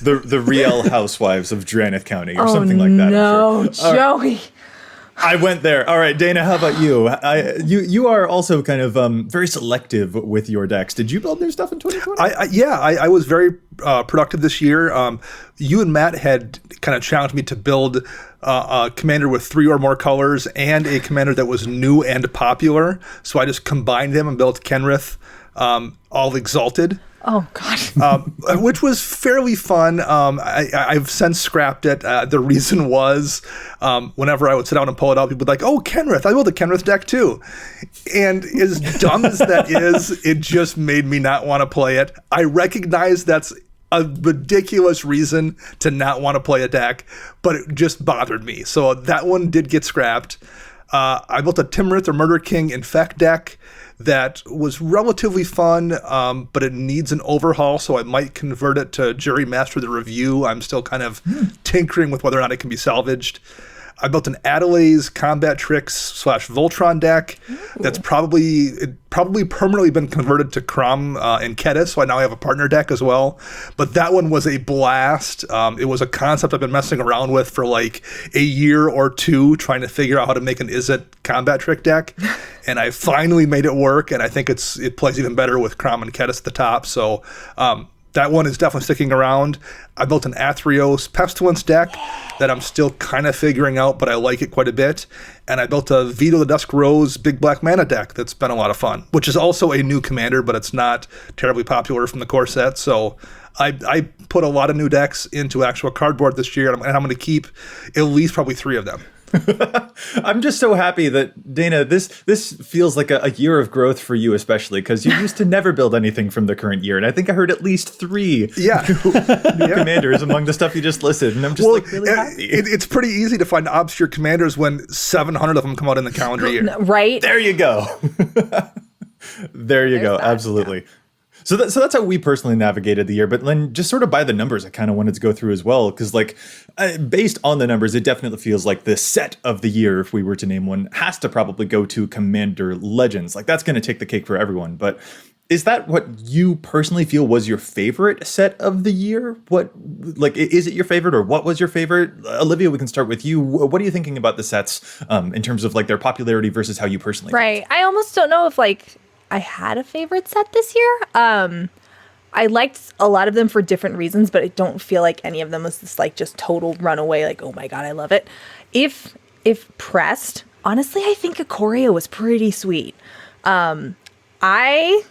The Riel Housewives of Drannith County or something like that. No, Joey. I went there. All right, Dana, how about you? You are also kind of very selective with your decks. Did you build new stuff in 2020? I was very productive this year. You and Matt had kind of challenged me to build a commander with 3 or more colors and a commander that was new and popular. So I just combined them and built Kenrith, all Exalted. Oh, God. Which was fairly fun. I've since scrapped it. The reason was whenever I would sit down and pull it out, people would be like, oh, Kenrith, I built a Kenrith deck too. And as dumb as that is, it just made me not want to play it. I recognize that's a ridiculous reason to not want to play a deck, but it just bothered me. So that one did get scrapped. I built a Timrith or Murder King Infect deck that was relatively fun, but it needs an overhaul, so I might convert it to Jury Master the Review. I'm still kind of tinkering with whether or not it can be salvaged. I built an Adelaide's Combat Tricks / Voltron deck. That's probably permanently been converted to Crom and Kedis, so I now have a partner deck as well. But that one was a blast. It was a concept I've been messing around with for like a year or two, trying to figure out how to make an Izzet Combat Trick deck. And I finally made it work, and I think it plays even better with Crom and Kedis at the top. So that one is definitely sticking around. I built an Athreos Pestilence deck that I'm still kind of figuring out, but I like it quite a bit. And I built a Vito the Dusk Rose Big Black Mana deck that's been a lot of fun, which is also a new commander, but it's not terribly popular from the core set. So I put a lot of new decks into actual cardboard this year, and I'm going to keep at least probably 3 of them. I'm just so happy that, Dana, this feels like a year of growth for you, especially because you used to never build anything from the current year. And I think I heard at least 3 new commanders among the stuff you just listed. And I'm just really happy. It's pretty easy to find obscure commanders when 700 of them come out in the calendar year. Right? There you go. There's go. Absolutely. Yeah. So that's how we personally navigated the year. But then just sort of by the numbers, I kind of wanted to go through as well. Because based on the numbers, it definitely feels like the set of the year, if we were to name one, has to probably go to Commander Legends. Like that's going to take the cake for everyone. But is that what you personally feel was your favorite set of the year? Is it your favorite, or what was your favorite? Olivia, we can start with you. What are you thinking about the sets in terms of their popularity versus how you personally Right. I almost don't know if I had a favorite set this year. I liked a lot of them for different reasons, but I don't feel like any of them was this just total runaway, oh my God, I love it. If pressed, honestly, I think Ikoria was pretty sweet. I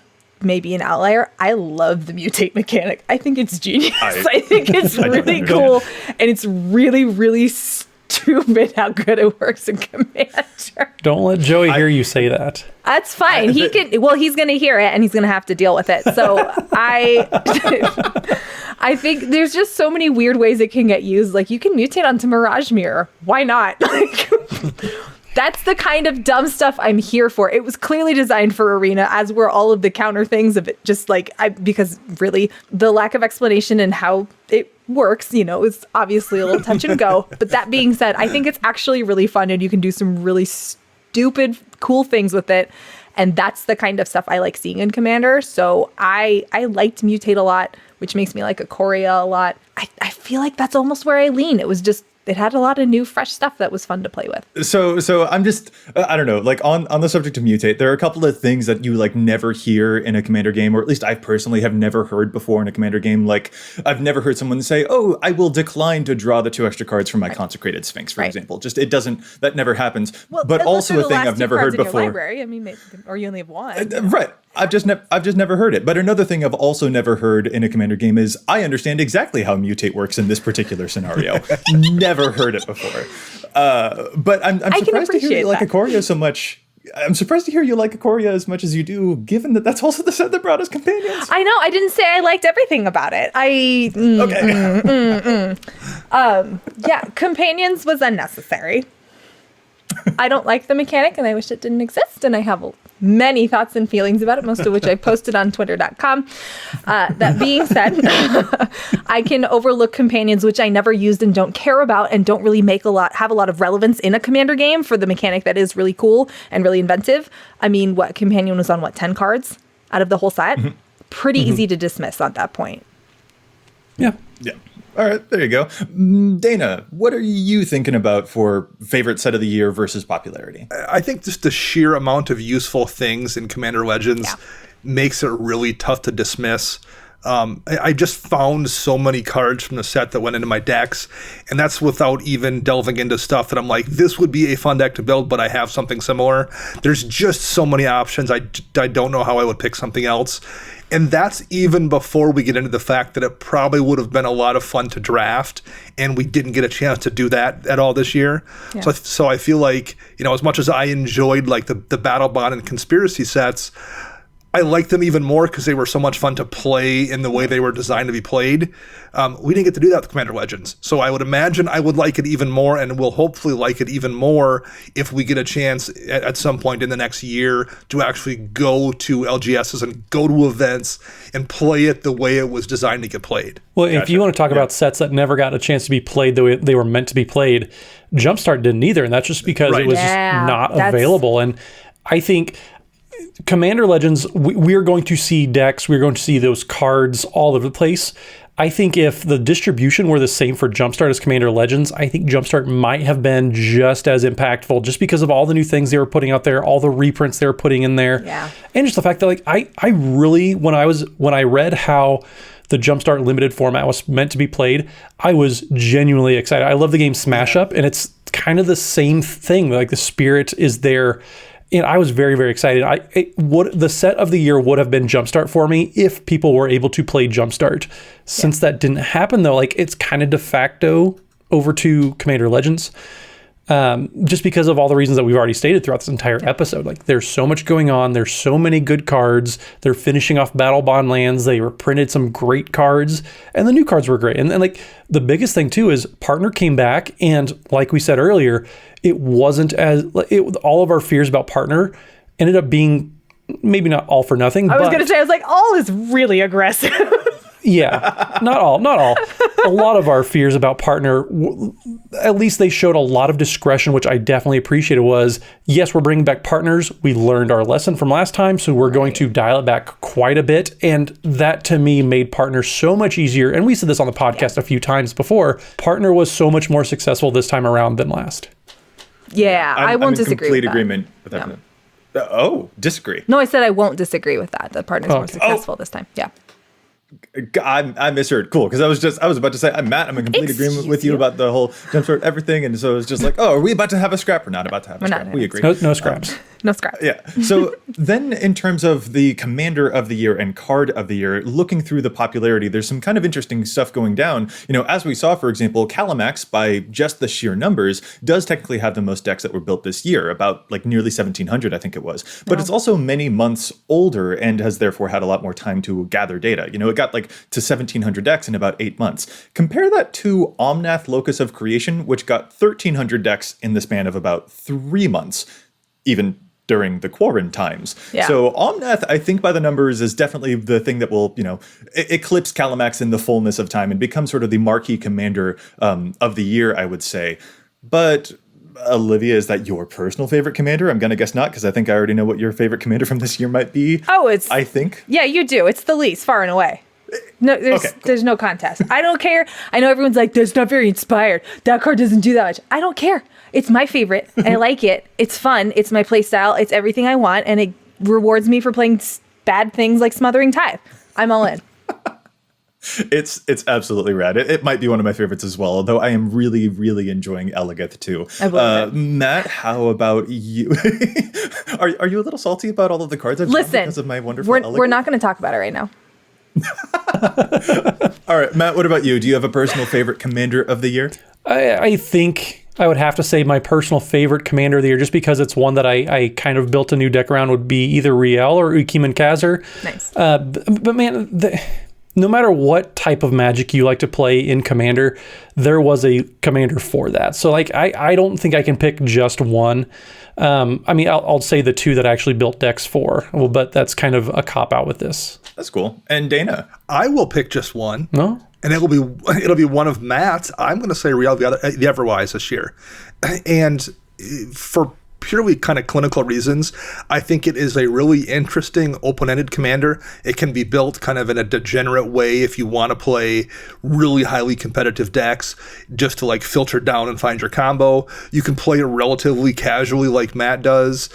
may be an outlier. I love the mutate mechanic. I think it's genius. I think it's really cool, and it's really, really stupid how good it works in Commander. Don't let Joey hear you say that. That's fine. He's going to hear it, and he's going to have to deal with it. So I think there's just so many weird ways it can get used. You can mutate onto Mirage Mirror. Why not? That's the kind of dumb stuff I'm here for. It was clearly designed for Arena, as were all of the counter things of it. Just because really the lack of explanation and how it works, is obviously a little touch and go. But that being said, I think it's actually really fun, and you can do some really stupid, cool things with it. And that's the kind of stuff I like seeing in Commander. So I liked Mutate a lot, which makes me like Ikoria a lot. I feel like that's almost where I lean. It had a lot of new, fresh stuff that was fun to play with. So I'm just, I don't know, on the subject of Mutate, there are a couple of things that you never hear in a Commander game, or at least I personally have never heard before in a Commander game. I've never heard someone say, oh, I will decline to draw the 2 extra cards from my Consecrated Sphinx, for example. Just, that never happens. Well, but also a thing I've never heard before. Library. I mean, or you only have 1. Right. I've just never heard it. But another thing I've also never heard in a Commander game is I understand exactly how Mutate works in this particular scenario. Never heard it before. But I'm surprised to hear you like Ikoria so much. I'm surprised to hear you like Ikoria as much as you do, given that that's also the set that brought us companions. I know. I didn't say I liked everything about it. Yeah, companions was unnecessary. I don't like the mechanic, and I wish it didn't exist, and I have many thoughts and feelings about it, most of which I posted on twitter.com. That being said, I can overlook companions, which I never used and don't care about, and don't really have a lot of relevance in a Commander game for the mechanic that is really cool and really inventive. I mean, companion was on 10 cards out of the whole set? Mm-hmm. Pretty easy to dismiss at that point. Yeah. All right, there you go. Dana, what are you thinking about for favorite set of the year versus popularity? I think just the sheer amount of useful things in Commander Legends makes it really tough to dismiss. I just found so many cards from the set that went into my decks, and that's without even delving into stuff that I'm like, this would be a fun deck to build, but I have something similar. There's just so many options. I don't know how I would pick something else. And that's even before we get into the fact that it probably would have been a lot of fun to draft, and we didn't get a chance to do that at all this year. Yeah. So I feel like, as much as I enjoyed like the Battle Bond and Conspiracy sets, I liked them even more because they were so much fun to play in the way they were designed to be played. We didn't get to do that with Commander Legends. So I would imagine I would like it even more, and will hopefully like it even more if we get a chance at some point in the next year to actually go to LGSs and go to events and play it the way it was designed to get played. Well, if you want to talk about sets that never got a chance to be played the way they were meant to be played, Jumpstart didn't either, and that's just because it was just not available. And I think Commander Legends, we're going to see decks, we're going to see those cards all over the place. I think if the distribution were the same for Jumpstart as Commander Legends, I think Jumpstart might have been just as impactful, just because of all the new things they were putting out there, all the reprints they were putting in there. Yeah. And just the fact that like I really, when I read how the Jumpstart limited format was meant to be played, I was genuinely excited. I love the game Smash Up, and it's kind of the same thing. Like the spirit is there. And I was very, very excited. The set of the year would have been Jumpstart for me if people were able to play Jumpstart. Since that didn't happen, though, like it's kind of de facto over to Commander Legends, just because of all the reasons that we've already stated throughout this entire episode. Like there's so much going on. There's so many good cards. They're finishing off Battle Bond lands. They reprinted some great cards, and the new cards were great. And like the biggest thing too is Partner came back, and like we said earlier, it wasn't all of our fears about Partner ended up being maybe not all for nothing. I was going to say, I was like, all is really aggressive. Yeah, not all. A lot of our fears about Partner, at least they showed a lot of discretion, which I definitely appreciated. Was, yes, we're bringing back partners. We learned our lesson from last time, so we're going to dial it back quite a bit. And that, to me, made Partner so much easier. And we said this on the podcast a few times before. Partner was so much more successful this time around than last. Yeah, I won't disagree with that. I'm in complete agreement with that. No. Oh, disagree. No, I said I won't disagree with that. The Partner's more successful this time. Yeah. I misheard. Cool, because I was about to say, Matt, I'm in complete agreement with you about the whole Jumpstart everything, and so it was just like, oh, are we about to have a scrap? We're not about to have a scrap. We agree. No scraps. No scraps. Yeah. So then in terms of the Commander of the Year and Card of the Year, looking through the popularity, there's some kind of interesting stuff going down. As we saw, for example, Calamax, by just the sheer numbers, does technically have the most decks that were built this year, about like nearly 1,700, I think it was. But it's also many months older and has therefore had a lot more time to gather data. It got like to 1,700 decks in about 8 months. Compare that to Omnath Locus of Creation, which got 1,300 decks in the span of about 3 months, even during the quarantine times. Yeah. So Omnath, I think by the numbers, is definitely the thing that will, eclipse Calamax in the fullness of time and become sort of the marquee commander of the year, I would say. But Olivia, is that your personal favorite commander? I'm going to guess not, because I think I already know what your favorite commander from this year might be. Oh, I think. Yeah, you do. It's the least, far and away. No, there's no contest. I don't care. I know everyone's like, that's not very inspired. That card doesn't do that much. I don't care. It's my favorite. I like it. It's fun. It's my play style. It's everything I want, and it rewards me for playing bad things like Smothering Tithe. I'm all in. It's absolutely rad. It might be one of my favorites as well, although I am really, really enjoying Elegith too. Matt, how about you? Are you a little salty about all of the cards I've drawn because of my wonderful Elegith? We're not going to talk about it right now. All right, Matt, what about you? Do you have a personal favorite commander of the year? I think I would have to say my personal favorite commander of the year, just because it's one that I kind of built a new deck around, would be either Riel or Ukimen Kazir. Nice. But man, no matter what type of Magic you like to play in Commander, there was a commander for that. So like, I don't think I can pick just one. I'll say the two that I actually built decks for, but that's kind of a cop-out with this. That's cool. And Dana? I will pick just one. No? And it'll be one of Matt's. I'm going to say Riel the Everwise this year. And for purely kind of clinical reasons, I think it is a really interesting open-ended commander. It can be built kind of in a degenerate way if you want to play really highly competitive decks just to like filter down and find your combo. You can play it relatively casually like Matt does.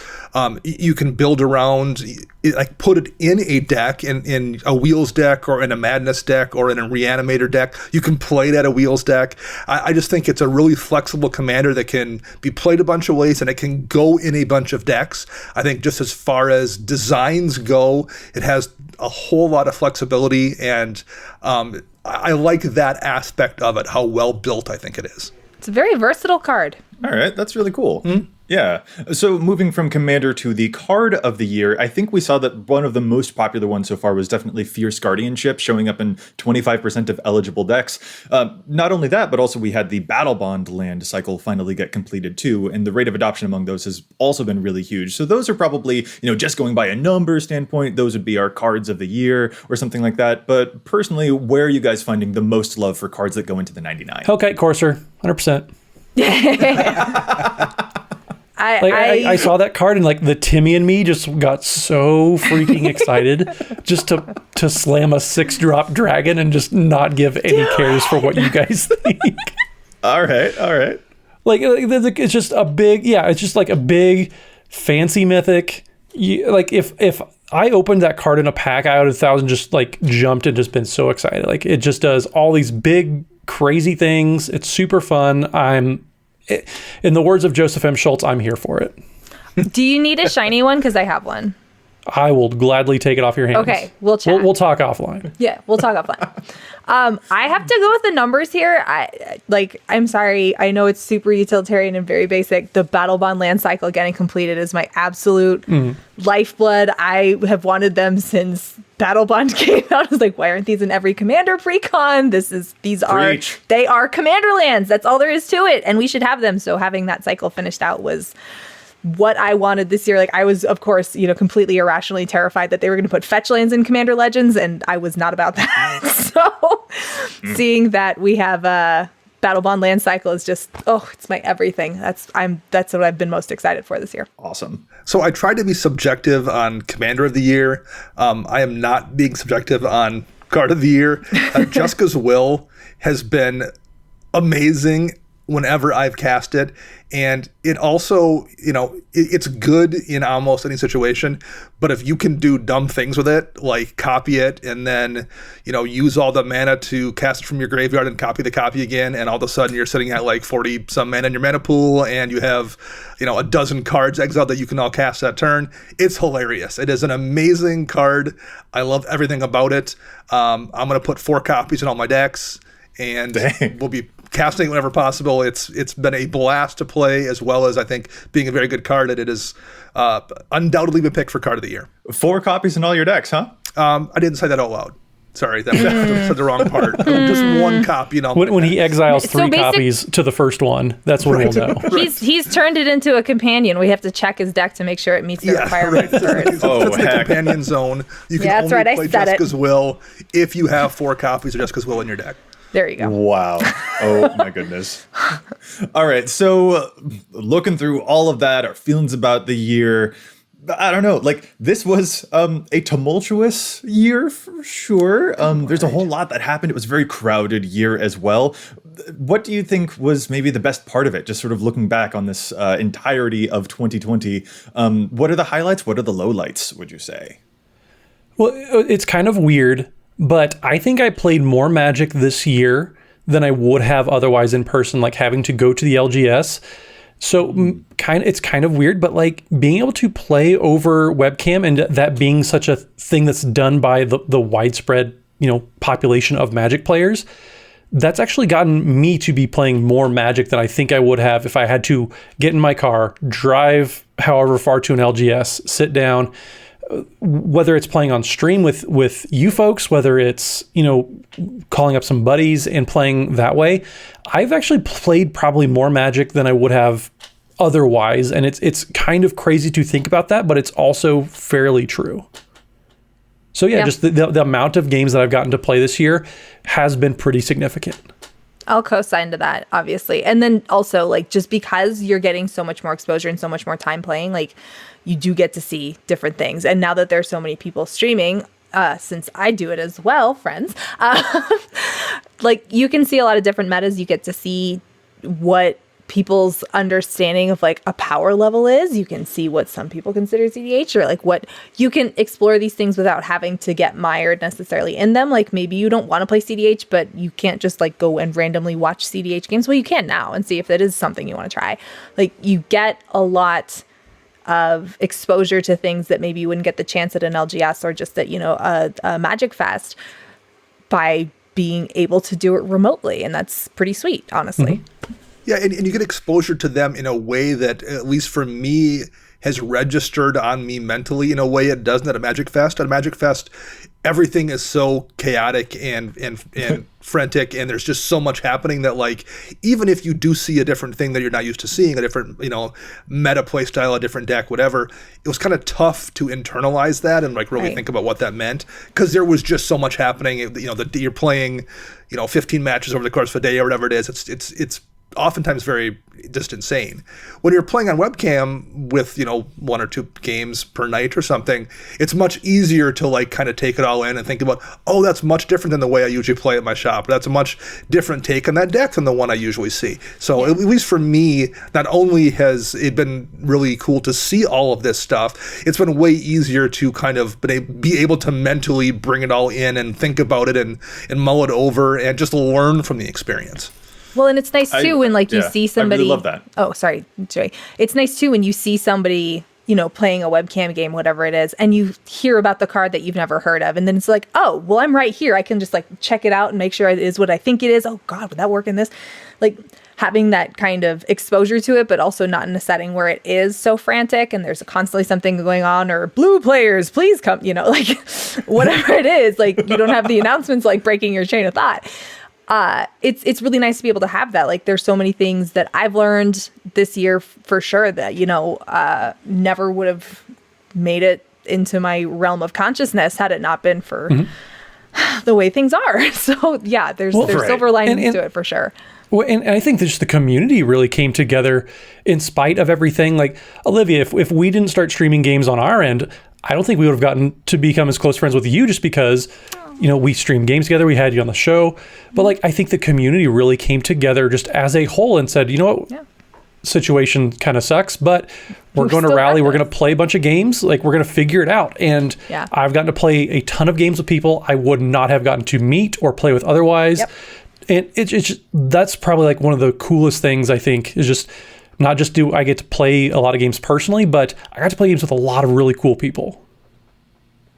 You can build around, like put it in a deck, in a Wheels deck or in a Madness deck or in a Reanimator deck. You can play it at a Wheels deck. I just think it's a really flexible commander that can be played a bunch of ways and it can go in a bunch of decks. I think just as far as designs go, it has a whole lot of flexibility, and I like that aspect of it, how well built I think it is. It's a very versatile card. All right, that's really cool. Yeah. So moving from Commander to the card of the year, I think we saw that one of the most popular ones so far was definitely Fierce Guardianship, showing up in 25% of eligible decks. Not only that, but also we had the Battle Bond land cycle finally get completed too, and the rate of adoption among those has also been really huge. So those are probably, just going by a number standpoint, those would be our cards of the year or something like that. But personally, where are you guys finding the most love for cards that go into the 99? Hellkite Courser, 100%. I saw that card and like the Timmy and me just got so freaking excited just to slam a 6-drop dragon and just not give any cares for what you guys think. All right. Like it's just a big, it's just like a big fancy mythic. Like if I opened that card in a pack, I would have 1,000 just like jumped and just been so excited. Like it just does all these big crazy things. It's super fun. In the words of Joseph M. Schultz, I'm here for it. Do you need a shiny one? Because I have one. I will gladly take it off your hands. Okay, we'll chat. We'll talk offline. Yeah, we'll talk offline. I have to go with the numbers here. I'm sorry. I know it's super utilitarian and very basic. The Battle Bond land cycle getting completed is my absolute lifeblood. I have wanted them since Battle Bond came out. I was like, why aren't these in every Commander precon? They are Commander lands. That's all there is to it, and we should have them. So having that cycle finished out was what I wanted this year. Like I was, of course, completely irrationally terrified that they were going to put fetch lands in Commander Legends, and I was not about that. So seeing that we have a Battle Bond land cycle is just, it's my everything. That's what I've been most excited for this year. Awesome. So I tried to be subjective on Commander of the Year. I am not being subjective on Card of the Year. Jessica's Will has been amazing whenever I've cast it, and it also, it's good in almost any situation, but if you can do dumb things with it, like copy it and then, use all the mana to cast it from your graveyard and copy the copy again, and all of a sudden you're sitting at like 40 some mana in your mana pool, and you have, a dozen cards exiled that you can all cast that turn. It's hilarious. It is an amazing card. I love everything about it. I'm going to put 4 copies in all my decks, and we'll be casting whenever possible. It's been a blast to play, as well as I think being a very good card, that it is undoubtedly been picked for Card of the Year. 4 copies in all your decks, huh? I didn't say that out loud. Sorry, that said the wrong part. Just 1 copy. When he exiles 3 copies to the first one, that's when we'll know. He's turned it into a companion. We have to check his deck to make sure it meets the requirements. Right. It's the companion zone. You can only play Jessica's Will if you have 4 copies of Jessica's Will in your deck. There you go. Wow. Oh, my goodness. All right. So looking through all of that, our feelings about the year, I don't know. Like, this was a tumultuous year for sure. There's a whole lot that happened. It was a very crowded year as well. What do you think was maybe the best part of it? Just sort of looking back on this entirety of 2020. What are the highlights? What are the lowlights, would you say? Well, it's kind of weird, but I think I played more Magic this year than I would have otherwise in person, like having to go to the LGS. So it's kind of weird, but like being able to play over webcam and that being such a thing that's done by the widespread, population of Magic players, that's actually gotten me to be playing more Magic than I think I would have if I had to get in my car, drive however far to an LGS, sit down, whether it's playing on stream with you folks, whether it's, calling up some buddies and playing that way. I've actually played probably more Magic than I would have otherwise. And it's kind of crazy to think about that, but it's also fairly true. So yeah. Just the amount of games that I've gotten to play this year has been pretty significant. I'll co-sign to that, obviously. And then also, like, just because you're getting so much more exposure and so much more time playing, like, you do get to see different things. And now that there's so many people streaming, since I do it as well, friends, like, you can see a lot of different metas. You get to see what people's understanding of, like, a power level is. You can see what some people consider CDH, or like what you can explore these things without having to get mired necessarily in them. Like, maybe you don't want to play CDH, but you can't just like go and randomly watch CDH games. Well, you can now, and see if that is something you want to try. Like, you get a lot of exposure to things that maybe you wouldn't get the chance at an LGS or just at, you know, a Magic Fest by being able to do it remotely. And that's pretty sweet, honestly. Mm-hmm. Yeah, and you get exposure to them in a way that, at least for me, has registered on me mentally in a way it doesn't at a Magic Fest. At a Magic Fest, everything is so chaotic and frantic, and there's just so much happening that, like, even if you do see a different thing that you're not used to seeing, a different, you know, meta play style, a different deck, whatever, it was kind of tough to internalize that and, like, really think about what that meant, because there was just so much happening. You know, you're playing, you know, 15 matches over the course of a day or whatever it is. It's oftentimes very just insane. When you're playing on webcam with, you know, 1 or 2 games per night or something, it's much easier to, like, kind of take it all in and think about, oh, that's much different than the way I usually play at my shop. That's a much different take on that deck than the one I usually see. So at least for me, not only has it been really cool to see all of this stuff, it's been way easier to kind of be able to mentally bring it all in and think about it and mull it over and just learn from the experience. Well, and it's nice too when, like, you see somebody. I really love that. Oh, sorry. It's nice too when you see somebody, you know, playing a webcam game, whatever it is, and you hear about the card that you've never heard of, and then it's like, oh, well, I'm right here. I can just, like, check it out and make sure it is what I think it is. Oh God, would that work in this? Like, having that kind of exposure to it, but also not in a setting where it is so frantic and there's constantly something going on, or blue players, please come, you know, like, whatever it is, like, you don't have the announcements, like, breaking your chain of thought. It's really nice to be able to have that. Like, there's so many things that I've learned this year for sure that, you know, never would have made it into my realm of consciousness had it not been for the way things are. So yeah, there's silver linings to it for sure. Well, and I think just the community really came together in spite of everything. Like, Olivia, if we didn't start streaming games on our end, I don't think we would have gotten to become as close friends with you, just because, you know, we streamed games together, we had you on the show. But, like, I think the community really came together just as a whole and said, you know what, situation kind of sucks, but we're going to rally, we're going to play a bunch of games, like, we're going to figure it out. And I've gotten to play a ton of games with people I would not have gotten to meet or play with otherwise. And it's just, that's probably, like, one of the coolest things, I think, is just not just do I get to play a lot of games personally, but I got to play games with a lot of really cool people.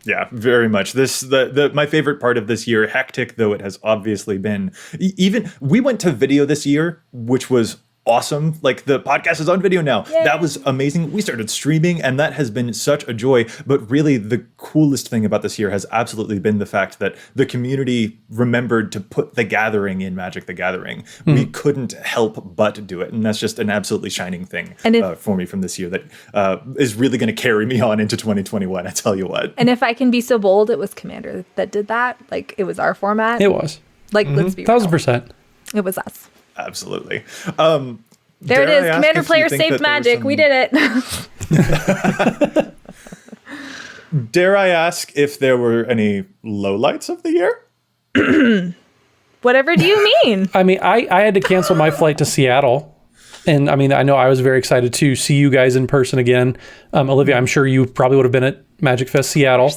Yeah, very much. My favorite part of this year, hectic though it has obviously been, even we went to video this year, which was awesome. Like, the podcast is on video now. Yay. That was amazing. We started streaming, and that has been such a joy. But really, the coolest thing about this year has absolutely been the fact that the community remembered to put the gathering in Magic the Gathering. We couldn't help but do it, and that's just an absolutely shining thing for me from this year that is really going to carry me on into 2021. I tell you what. And if I can be so bold, it was Commander that did that. Like, it was our format. It was. Like, let's be 1000%. It was us. Absolutely. There it is. Commander player saved Magic. We did it. Dare I ask if there were any lowlights of the year? Whatever do you mean? I mean, I had to cancel my flight to Seattle. And I mean, I know I was very excited to see you guys in person again. Olivia, I'm sure you probably would have been at Magic Fest Seattle.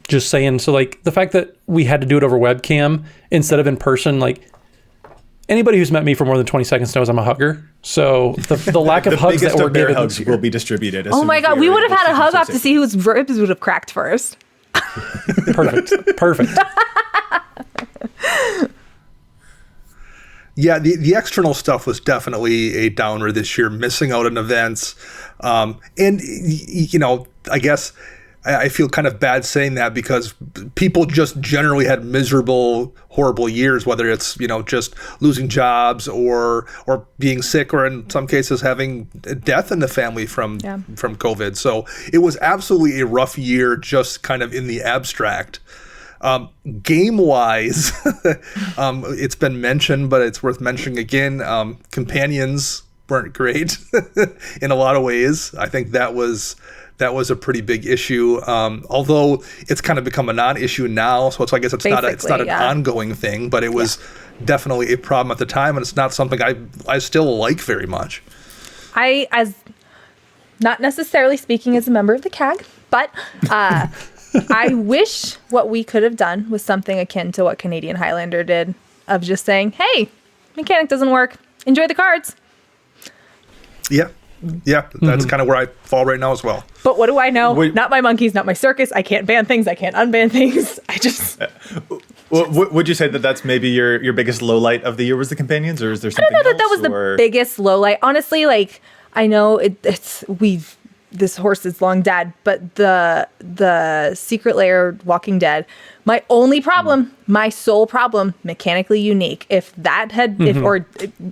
Just saying. So, like, the fact that we had to do it over webcam instead of in person, like, anybody who's met me for more than 20 seconds knows I'm a hugger. So the lack of hugs that were given hugs will be distributed. Oh my God, we would have had a hug off to see whose ribs would have cracked first. Perfect. Yeah, the external stuff was definitely a downer this year, missing out on events. And, you know, I guess I feel kind of bad saying that because people just generally had miserable, horrible years, whether it's, you know, just losing jobs or being sick, or in some cases having death in the family from COVID. So it was absolutely a rough year, just kind of in the abstract. Game-wise, it's been mentioned, but it's worth mentioning again. Companions weren't great in a lot of ways. I think that was a pretty big issue. Although it's kind of become a non-issue now, so I guess it's not an ongoing thing, but it was definitely a problem at the time, and it's not something I still like very much. As not necessarily speaking as a member of the CAG, but I wish what we could have done was something akin to what Canadian Highlander did, of just saying, hey, mechanic doesn't work, enjoy the cards. Yeah, that's kind of where I fall right now as well. But what do I know? Not my monkeys, not my circus. I can't ban things. I can't unban things. I just... Would you say that that's maybe your biggest low light of the year was the companions, or is there something I don't know else, that was the biggest low light. Honestly, like, I know this horse is long dead, but the Secret Lair Walking Dead, my only problem, my sole problem, mechanically unique. If that had, or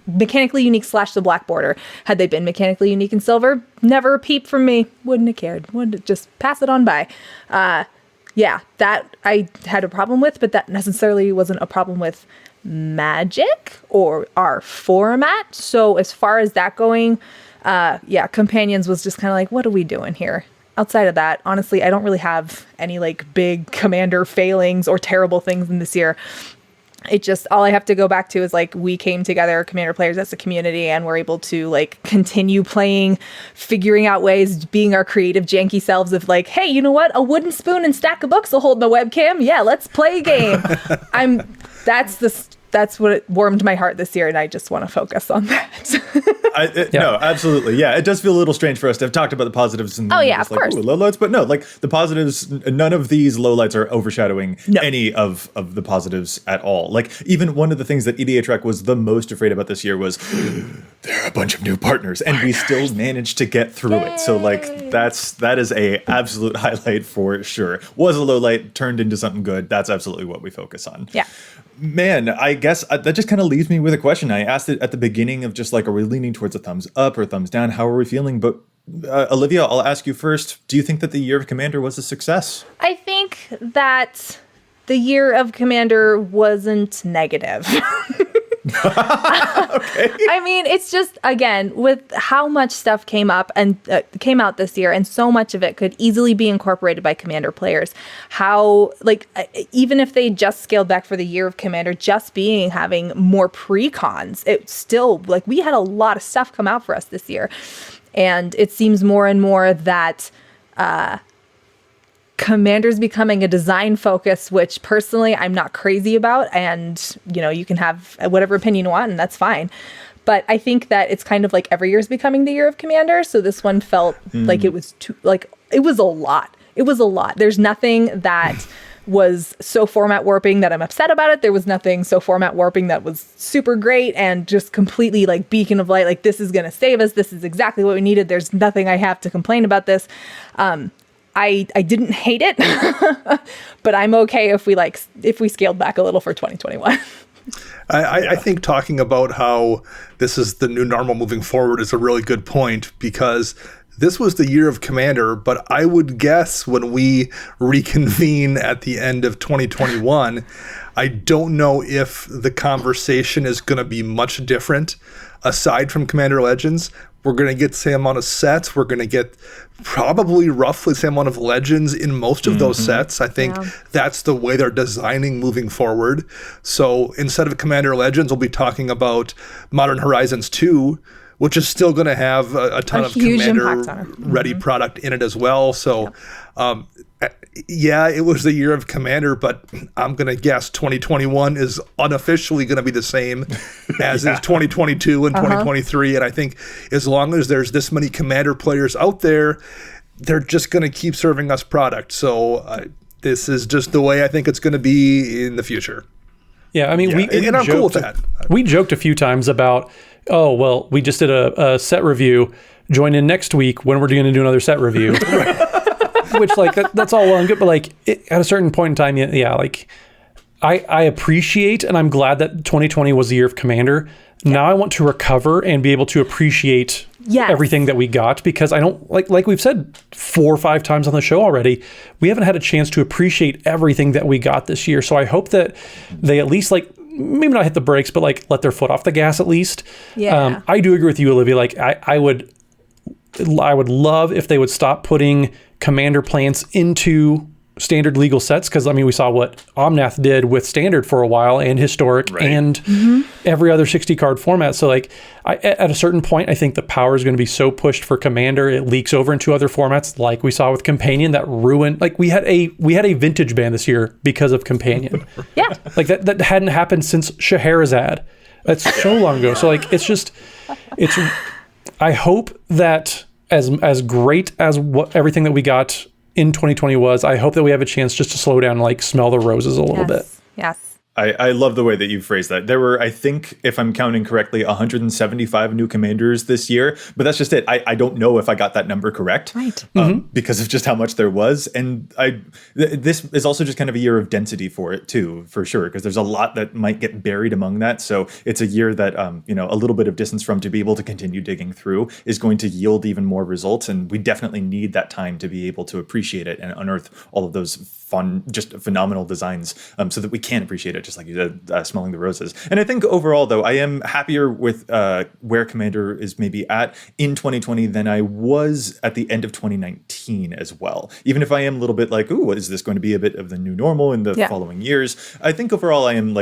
mechanically unique / the black border, had they been mechanically unique in silver, never a peep from me. Wouldn't have cared. Would have just pass it on by. That I had a problem with, but that necessarily wasn't a problem with Magic or our format. So as far as that going, Companions was just kind of like, what are we doing here? Outside of that, honestly, I don't really have any like big commander failings or terrible things in this year. It just, all I have to go back to is like, we came together, commander players as a community, and we're able to like continue playing, figuring out ways, being our creative janky selves of like, hey, you know what? A wooden spoon and stack of books will hold the webcam. Yeah, let's play a game. That's what it warmed my heart this year, and I just want to focus on that. No, absolutely. Yeah, it does feel a little strange for us to have talked about the positives and of course. lowlights, but no, like the positives, none of these lowlights are overshadowing any of the positives at all. Like even one of the things that EDHREC was the most afraid about this year was there are a bunch of new partners, and we still managed to get through it. So like that is a absolute highlight for sure. Was a lowlight, turned into something good. That's absolutely what we focus on. Yeah. Man, I guess that just kind of leaves me with a question. I asked it at the beginning of just like, are we leaning towards a thumbs up or thumbs down? How are we feeling? But Olivia, I'll ask you first. Do you think that the Year of Commander was a success? I think that the Year of Commander wasn't negative. Okay. I mean, it's just, again, with how much stuff came out this year, and so much of it could easily be incorporated by Commander players. How, like, even if they just scaled back for the Year of Commander, just having more pre-cons, it still, like, we had a lot of stuff come out for us this year. And it seems more and more that Commander's becoming a design focus, which personally I'm not crazy about, and you can have whatever opinion you want, and that's fine. But I think that it's kind of like every year is becoming the Year of Commander, so this one felt like it was it was a lot. It was a lot. There's nothing that was so format warping that I'm upset about it. There was nothing so format warping that was super great and just completely like beacon of light, like this is going to save us. This is exactly what we needed. There's nothing I have to complain about this. I didn't hate it, but I'm okay if we scaled back a little for 2021. I think talking about how this is the new normal moving forward is a really good point, because this was the Year of Commander, but I would guess when we reconvene at the end of 2021, I don't know if the conversation is going to be much different. Aside from Commander Legends, we're going to get the same amount of sets. We're going to get probably roughly the same amount of legends in most of those sets. I think that's the way they're designing moving forward. So instead of Commander Legends, we'll be talking about Modern Horizons 2, which is still going to have a ton of Commander-ready product in it as well. So, it was the Year of Commander, but I'm going to guess 2021 is unofficially going to be the same as is 2022 and 2023. And I think as long as there's this many Commander players out there, they're just going to keep serving us product. So this is just the way I think it's going to be in the future. Yeah, I mean, I'm cool with that. We joked a few times about, oh, well, we just did a set review. Join in next week when we're going to do another set review. Which, like, that's all well and good, but, like, at a certain point in time, I appreciate, and I'm glad that 2020 was the Year of Commander. Yeah. Now I want to recover and be able to appreciate everything that we got, because I don't like we've said 4 or 5 times on the show already, we haven't had a chance to appreciate everything that we got this year. So I hope that they at least maybe not hit the brakes, but let their foot off the gas at least. Yeah. I do agree with you, Olivia. I would love if they would stop putting commander plants into standard legal sets, because we saw what Omnath did with standard for a while, and historic, and every other 60 card format. So at a certain point, I think the power is going to be so pushed for commander, it leaks over into other formats, like we saw with companion, that ruined. We had a vintage ban this year because of companion. Yeah, that hadn't happened since Scheherazade. That's so long ago. So I hope that as great as everything that we got in 2020 was, I hope that we have a chance just to slow down and smell the roses a little bit. Yes. I love the way that you phrased that. There were, I think, if I'm counting correctly, 175 new commanders this year, but that's just it. I don't know if I got that number correct, right? Because of just how much there was. And this is also just kind of a year of density for it too, for sure, because there's a lot that might get buried among that. So it's a year that, a little bit of distance from to be able to continue digging through is going to yield even more results. And we definitely need that time to be able to appreciate it and unearth all of those fun, just phenomenal designs, so that we can appreciate it, just like you said, smelling the roses. And I think overall, though, I am happier with where Commander is maybe at in 2020 than I was at the end of 2019 as well. Even if I am a little bit ooh, is this going to be a bit of the new normal in the following years? I think overall I am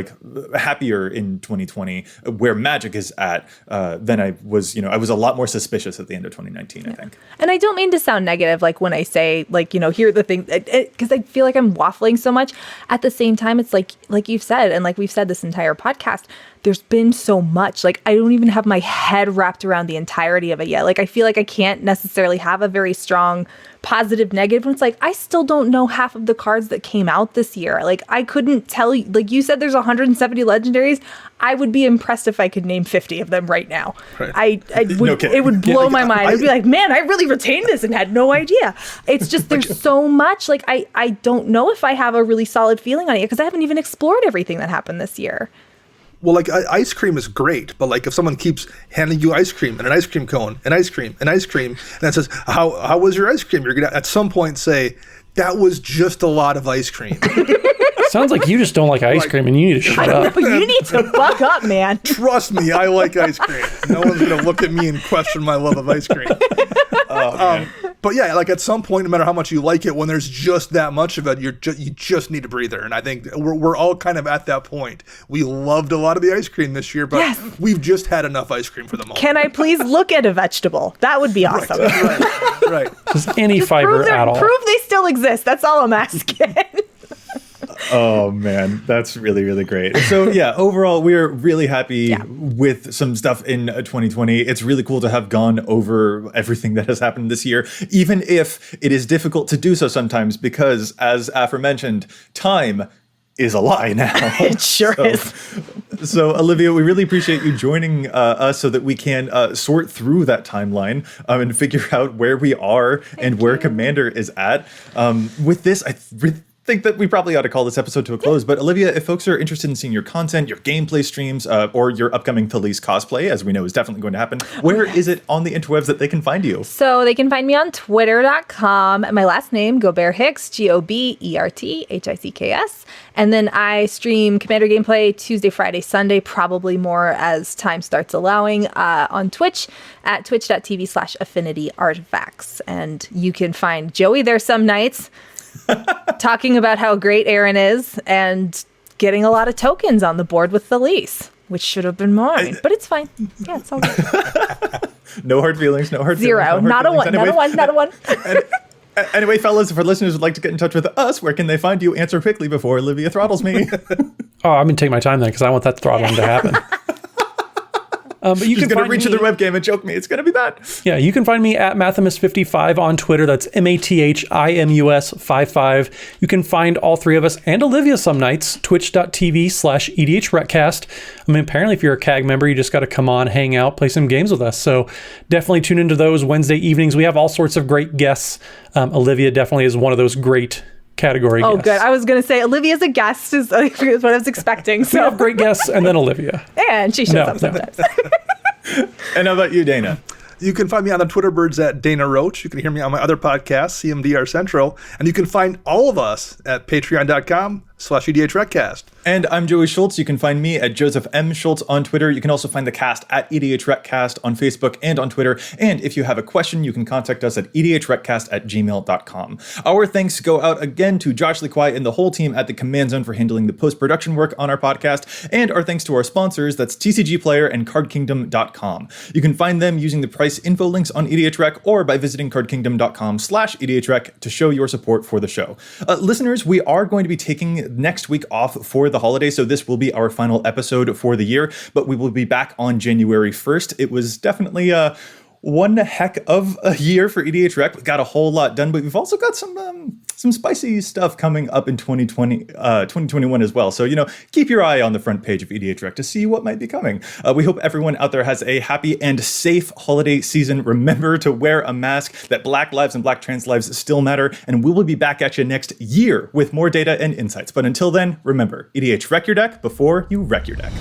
happier in 2020 where Magic is at than I was. I was a lot more suspicious at the end of 2019, I think. And I don't mean to sound negative, when I say, here are the things, because I feel like I'm waffling so much. At the same time, it's like you've said, and we've said this entire podcast, there's been so much. I don't even have my head wrapped around the entirety of it yet. I feel like I can't necessarily have a very strong positive negative when it's I still don't know half of the cards that came out this year. I couldn't tell you, you said there's 170 legendaries. I would be impressed if I could name 50 of them right now. Right. I would, it would blow my mind. I'd be man, I really retained this and had no idea. It's just, there's so much. I don't know if I have a really solid feeling on it because I haven't even explored everything that happened this year. Well, ice cream is great, but if someone keeps handing you ice cream and an ice cream cone and ice cream and ice cream, and it says, how was your ice cream? You're going to at some point say, that was just a lot of ice cream. Sounds like you just don't like ice cream and you need to shut up. You need to buck up, man. Trust me, I like ice cream. No one's going to look at me and question my love of ice cream. But yeah, at some point, no matter how much you like it, when there's just that much of it, you just need a breather. And I think we're all kind of at that point. We loved a lot of the ice cream this year, but we've just had enough ice cream for the moment. Can I please look at a vegetable? That would be awesome. Right. Just any fiber at all. Prove they still exist. That's all I'm asking. Oh man, that's really, really great. So yeah, overall, we're really happy with some stuff in 2020. It's really cool to have gone over everything that has happened this year, even if it is difficult to do so sometimes because, as aforementioned, time is a lie now. It sure is. So, Olivia, we really appreciate you joining us so that we can sort through that timeline and figure out where we are and where Commander is at. With this, I think that we probably ought to call this episode to a close. But Olivia, if folks are interested in seeing your content, your gameplay streams, or your upcoming Thalys cosplay, as we know is definitely going to happen, where is it on the interwebs that they can find you? So they can find me on twitter.com. My last name, Gobert-Hicks, Goberthicks. And then I stream Commander gameplay Tuesday, Friday, Sunday, probably more as time starts allowing, on Twitch at twitch.tv/affinityartifacts. And you can find Joey there some nights talking about how great Aaron is and getting a lot of tokens on the board with the lease, which should have been mine, but it's fine. Yeah, it's all good. No hard feelings, no hard Zero, feelings. not a one, anyway, not a one. Anyway, fellas, if our listeners would like to get in touch with us, where can they find you? Answer quickly before Olivia throttles me. Oh, I'm going to take my time then because I want that throttling to happen. But you She's going to reach to their webcam and choke me. It's going to be bad. Yeah, you can find me at Mathimus55 on Twitter. That's MATHIMUS55. You can find all three of us and Olivia some nights, twitch.tv/EDHRECast. I mean, apparently if you're a CAG member, you just got to come on, hang out, play some games with us. So definitely tune into those Wednesday evenings. We have all sorts of great guests. Olivia definitely is one of those great category guests. Good. I was going to say Olivia's a guest is what I was expecting. So we have great guests and then Olivia. And she shows up sometimes. And how about you, Dana? You can find me on the Twitter birds at Dana Roach. You can hear me on my other podcast, CMDR Central. And you can find all of us at patreon.com/EDHRECast. And I'm Joey Schultz. You can find me at Joseph M. Schultz on Twitter. You can also find the cast at EDHRECast on Facebook and on Twitter. And if you have a question, you can contact us at EDHRECast@gmail.com. Our thanks go out again to Josh Lequai and the whole team at the Command Zone for handling the post-production work on our podcast. And our thanks to our sponsors, that's TCG Player and CardKingdom.com. You can find them using the price info links on EDHREC or by visiting CardKingdom.com/EDHREC to show your support for the show. Listeners, we are going to be taking next week off for the holiday, so this will be our final episode for the year, but we will be back on January 1st. It was definitely one heck of a year for EDHREC. We got a whole lot done, but we've also got some spicy stuff coming up in 2021 as well. So, keep your eye on the front page of EDHREC to see what might be coming. We hope everyone out there has a happy and safe holiday season. Remember to wear a mask, that Black lives and Black trans lives still matter, and we will be back at you next year with more data and insights. But until then, remember, EDHREC your deck before you wreck your deck.